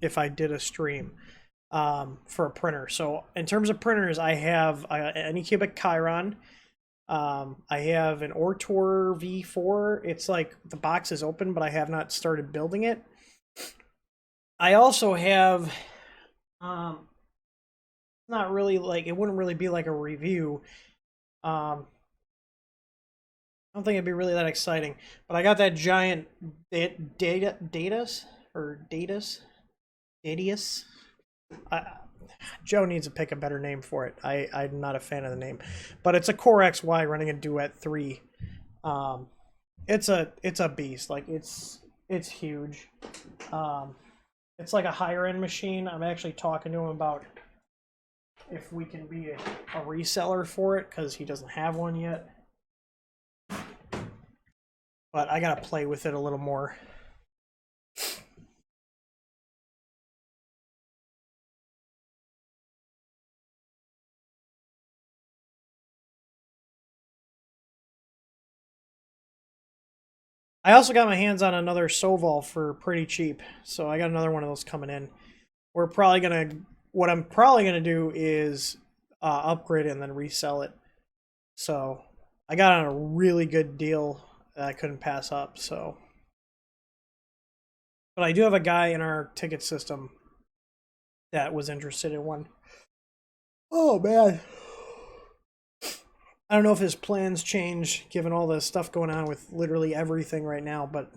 if I did a stream for a printer? So, in terms of printers, I have an Anycubic Chiron. I have an Ortor V4. It's like the box is open, but I have not started building it. I also have, not really like, it wouldn't really be like a review. I don't think it'd be really that exciting, but I got that giant Datius. Joe needs to pick a better name for it. I'm not a fan of the name, but it's a Core XY running a Duet 3. It's a beast. Like it's huge. It's like a higher end machine. I'm actually talking to him about if we can be a reseller for it because he doesn't have one yet. But I gotta play with it a little more. I also got my hands on another Sovol for pretty cheap, so I got another one of those coming in. What I'm probably gonna do is upgrade it and then resell it. So I got on a really good deal that I couldn't pass up. So, but I do have a guy in our ticket system that was interested in one. Oh man. I don't know if his plans change given all the stuff going on with literally everything right now, but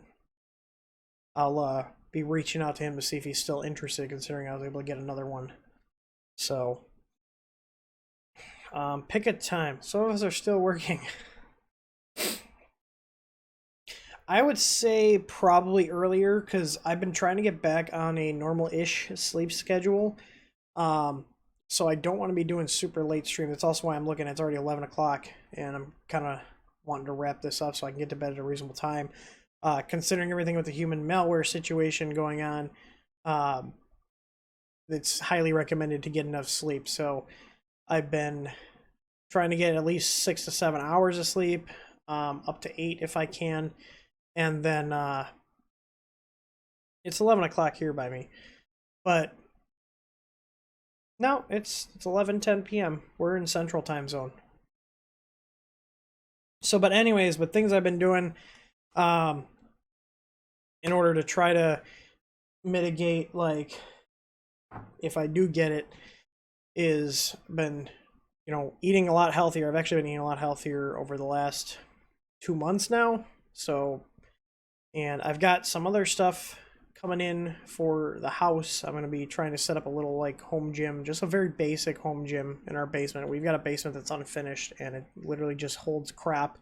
I'll be reaching out to him to see if he's still interested, considering I was able to get another one. So, pick a time. Some of us are still working. I would say probably earlier, because I've been trying to get back on a normal-ish sleep schedule. So I don't want to be doing super late stream. That's also why I'm looking. It's already 11 o'clock, and I'm kind of wanting to wrap this up so I can get to bed at a reasonable time. Considering everything with the human malware situation going on, it's highly recommended to get enough sleep. So I've been trying to get at least 6 to 7 hours of sleep, up to 8 if I can. And then it's 11 o'clock here by me. But no, it's 11:10 p.m. We're in Central Time Zone. So, but anyways, but things I've been doing in order to try to mitigate, like, if I do get it, is been, eating a lot healthier. I've actually been eating a lot healthier over the last 2 months now. So, and I've got some other stuff coming in for the house. I'm going to be trying to set up a little like home gym, just a very basic home gym in our basement. We've got a basement that's unfinished and it literally just holds crap.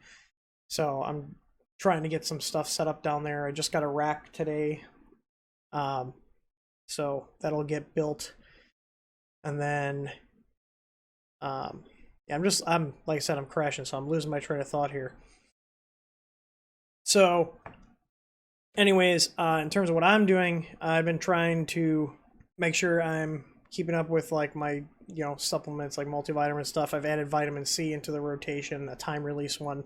So I'm trying to get some stuff set up down there. I just got a rack today. So that'll get built. And then, yeah, I'm like I said, I'm crashing, so I'm losing my train of thought here. So anyways, in terms of what I'm doing, I've been trying to make sure I'm keeping up with like my supplements like multivitamin stuff. I've added vitamin C into the rotation, a time release one,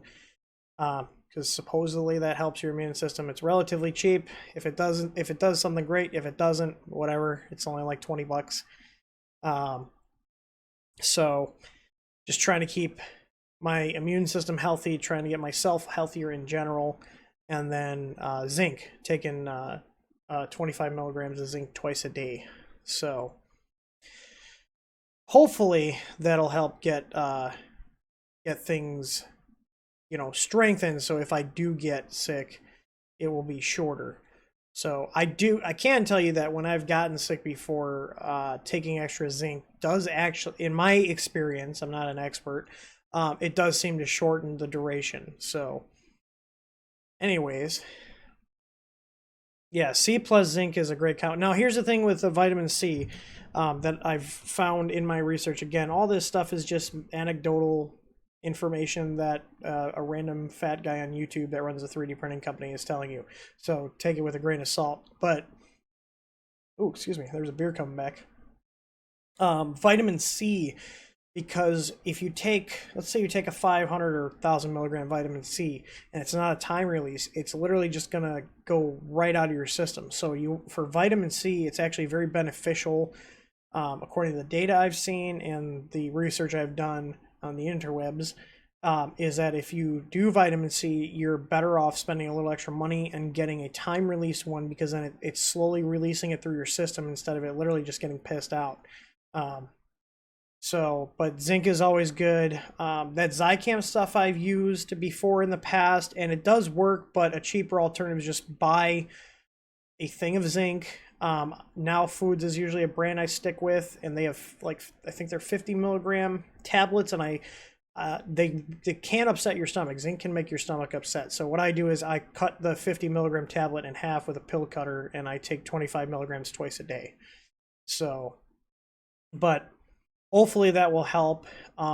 because supposedly that helps your immune system. It's relatively cheap. If it does something great. If it doesn't, whatever. It's only like $20. So just trying to keep my immune system healthy, trying to get myself healthier in general, and then zinc, taking 25 milligrams of zinc twice a day. So hopefully that'll help get things strengthened, so if I do get sick, it will be shorter. So I can tell you that when I've gotten sick before, taking extra zinc does actually, in my experience, I'm not an expert, it does seem to shorten the duration. So anyways, yeah, C plus zinc is a great count. Now here's the thing with the vitamin C that I've found in my research. Again, all this stuff is just anecdotal information that a random fat guy on YouTube that runs a 3D printing company is telling you. So take it with a grain of salt. But, oh, excuse me, there's a beer coming back. Vitamin C, because if you take, let's say you take a 500 or 1,000 milligram vitamin C, and it's not a time release, it's literally just going to go right out of your system. So for vitamin C, it's actually very beneficial, according to the data I've seen and the research I've done on the interwebs, is that if you do vitamin C, you're better off spending a little extra money and getting a time release one, because then it's slowly releasing it through your system instead of it literally just getting pissed out. But zinc is always good. That Zicam stuff I've used before in the past, and it does work, but a cheaper alternative is just buy a thing of zinc. Now Foods is usually a brand I stick with, and they have I think they're 50 milligram tablets, and they can upset your stomach. Zinc can make your stomach upset. So what I do is I cut the 50 milligram tablet in half with a pill cutter, and I take 25 milligrams twice a day. So, but hopefully that will help.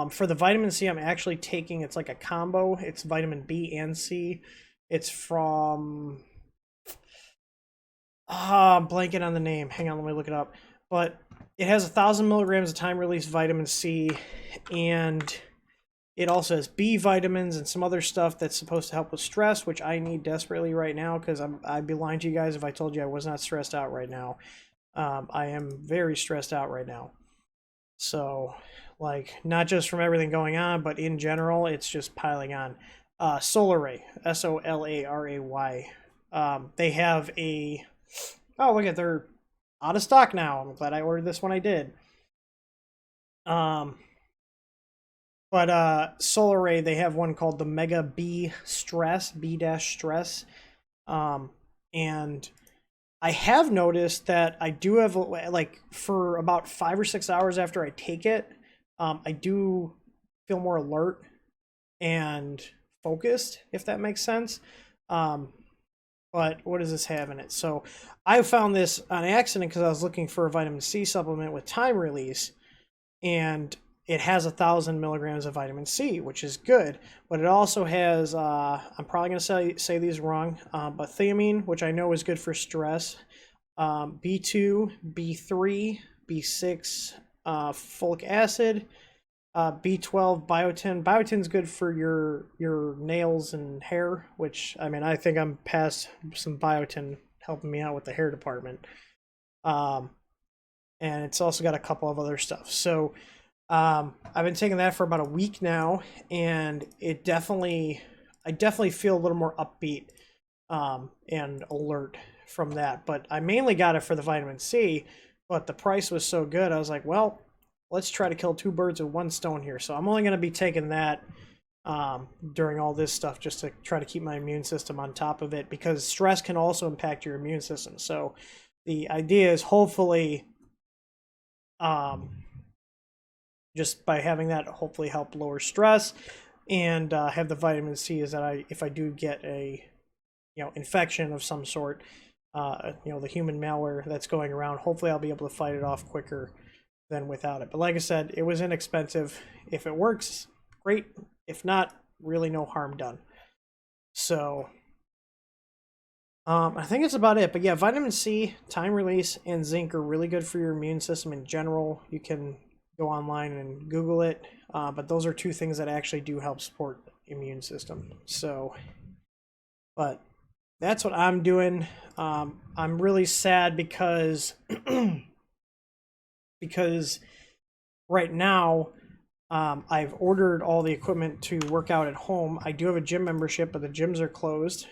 For the vitamin C, I'm actually taking, it's like a combo. It's vitamin B and C. It's from, I'm blanking on the name. Hang on, let me look it up. But it has 1,000 milligrams of time-release vitamin C, and it also has B vitamins and some other stuff that's supposed to help with stress, which I need desperately right now, because I'd be lying to you guys if I told you I was not stressed out right now. I am very stressed out right now. So, like, not just from everything going on, but in general, it's just piling on. Soldering, Solaray. They have a... Oh, look at, they're out of stock now. I'm glad I ordered this when I did. But Solaray, they have one called the Mega B Stress, B-Stress. And I have noticed that I do have, like, for about 5 or 6 hours after I take it, I do feel more alert and focused, if that makes sense. But what does this have in it? So I found this on accident because I was looking for a vitamin C supplement with time release, and it has 1,000 milligrams of vitamin C, which is good. But it also has, I'm probably going to say these wrong, but thiamine, which I know is good for stress, B2, B3, B6, folic acid, B12, biotin. Biotin's good for your nails and hair, which, I mean, I think I'm past some biotin helping me out with the hair department. And it's also got a couple of other stuff. So I've been taking that for about a week now, and I definitely feel a little more upbeat and alert from that. But I mainly got it for the vitamin C, but the price was so good, I was like, well, let's try to kill two birds with one stone here. So I'm only going to be taking that during all this stuff, just to try to keep my immune system on top of it, because stress can also impact your immune system. So the idea is hopefully just by having that hopefully help lower stress, and have the vitamin C, is that if I do get a infection of some sort, the human malware that's going around, hopefully I'll be able to fight it off quicker than without it. But like I said, it was inexpensive. If it works, great. If not, really no harm done. So I think it's about it. But yeah, vitamin C, time release, and zinc are really good for your immune system in general. You can go online and Google it. But those are two things that actually do help support immune system. So, but that's what I'm doing. I'm really sad because because right now I've ordered all the equipment to work out at home. I do have a gym membership, but the gyms are closed.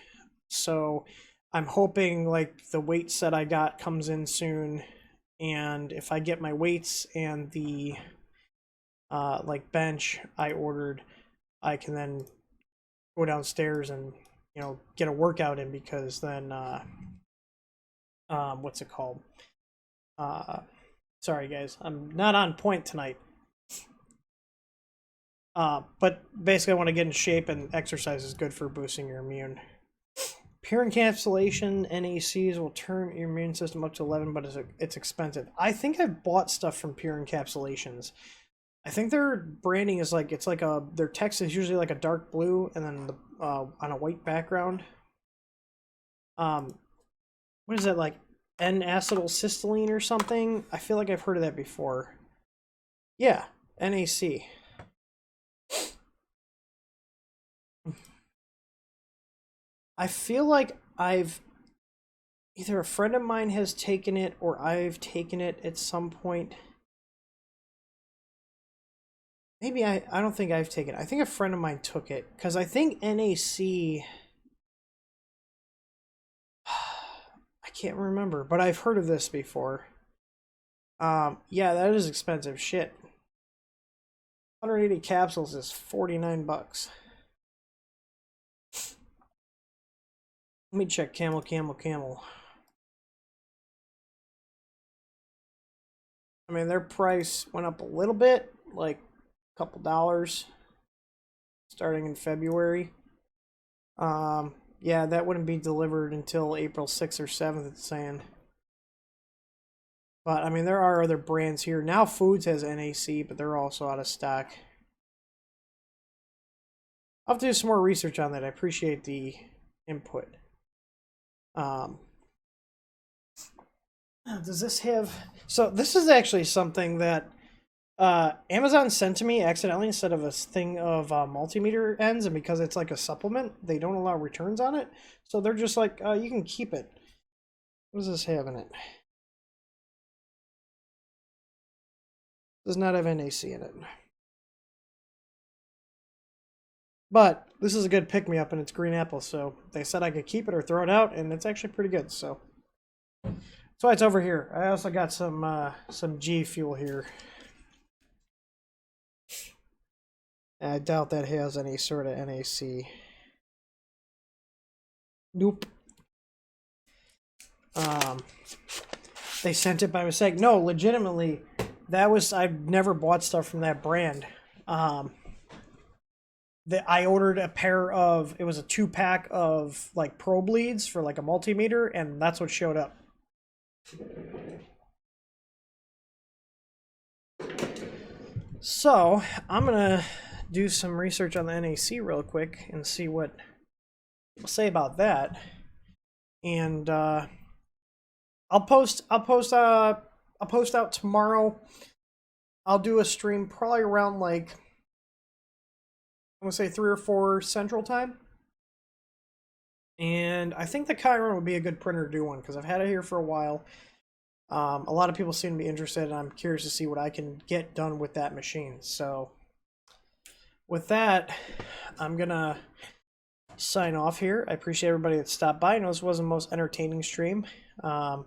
So I'm hoping like the weight set I got comes in soon, and if I get my weights and the like bench I ordered, I can then go downstairs and get a workout in, because then what's it called? Sorry guys, I'm not on point tonight. But basically I want to get in shape, and exercise is good for boosting your immune. Pure encapsulation NACs will turn your immune system up to 11, but it's expensive. I think I've bought stuff from Pure Encapsulations. I think their branding is like, it's like their text is usually like a dark blue and then on a white background. What is that, like N-acetylcysteine or something? I feel like I've heard of that before. Yeah, NAC. I feel like either a friend of mine has taken it or I've taken it at some point. Maybe I don't think I've taken it. I think a friend of mine took it, because I think NAC, I can't remember, but I've heard of this before. Yeah, that is expensive shit. 180 capsules is $49. Let me check Camel. I mean, their price went up a little bit, like a couple dollars, starting in February. Yeah, that wouldn't be delivered until April 6th or 7th, it's saying. But, I mean, there are other brands here. Now Foods has NAC, but they're also out of stock. I'll have to do some more research on that. I appreciate the input. Does this have... So this is actually something that Amazon sent to me accidentally instead of a thing of multimeter ends, and because it's like a supplement, they don't allow returns on it. So they're just like, you can keep it. What does this have in it? Does not have NAC in it. But this is a good pick-me-up, and it's green apple, so they said I could keep it or throw it out, and it's actually pretty good, so. That's why it's over here. I also got some G Fuel here. I doubt that has any sort of NAC. Nope. They sent it by mistake. No, legitimately, I've never bought stuff from that brand. I ordered a pair of, it was a 2-pack of like probe leads for like a multimeter, and that's what showed up. So I'm gonna do some research on the NAC real quick and see what people say about that. And I'll post out tomorrow. I'll do a stream probably around like, I'm gonna say 3 or 4 Central Time. And I think the Chiron would be a good printer to do one, because I've had it here for a while. A lot of people seem to be interested, and I'm curious to see what I can get done with that machine. So with that, I'm gonna sign off here. I appreciate everybody that stopped by. I know this wasn't the most entertaining stream. I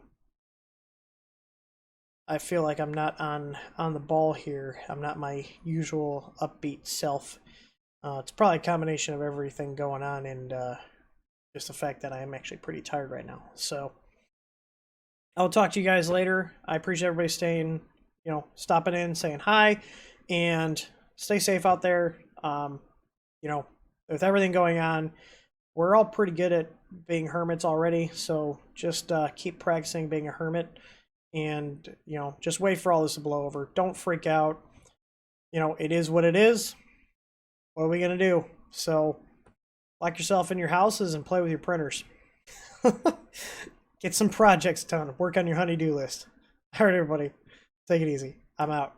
feel like I'm not on the ball here. I'm not my usual upbeat self. It's probably a combination of everything going on, and just the fact that I am actually pretty tired right now. So I'll talk to you guys later. I appreciate everybody staying, stopping in, saying hi, and stay safe out there. With everything going on, we're all pretty good at being hermits already. So just keep practicing being a hermit, and, just wait for all this to blow over. Don't freak out. It is what it is. What are we going to do? So lock yourself in your houses and play with your printers. Get some projects done. Work on your honey-do list. All right, everybody. Take it easy. I'm out.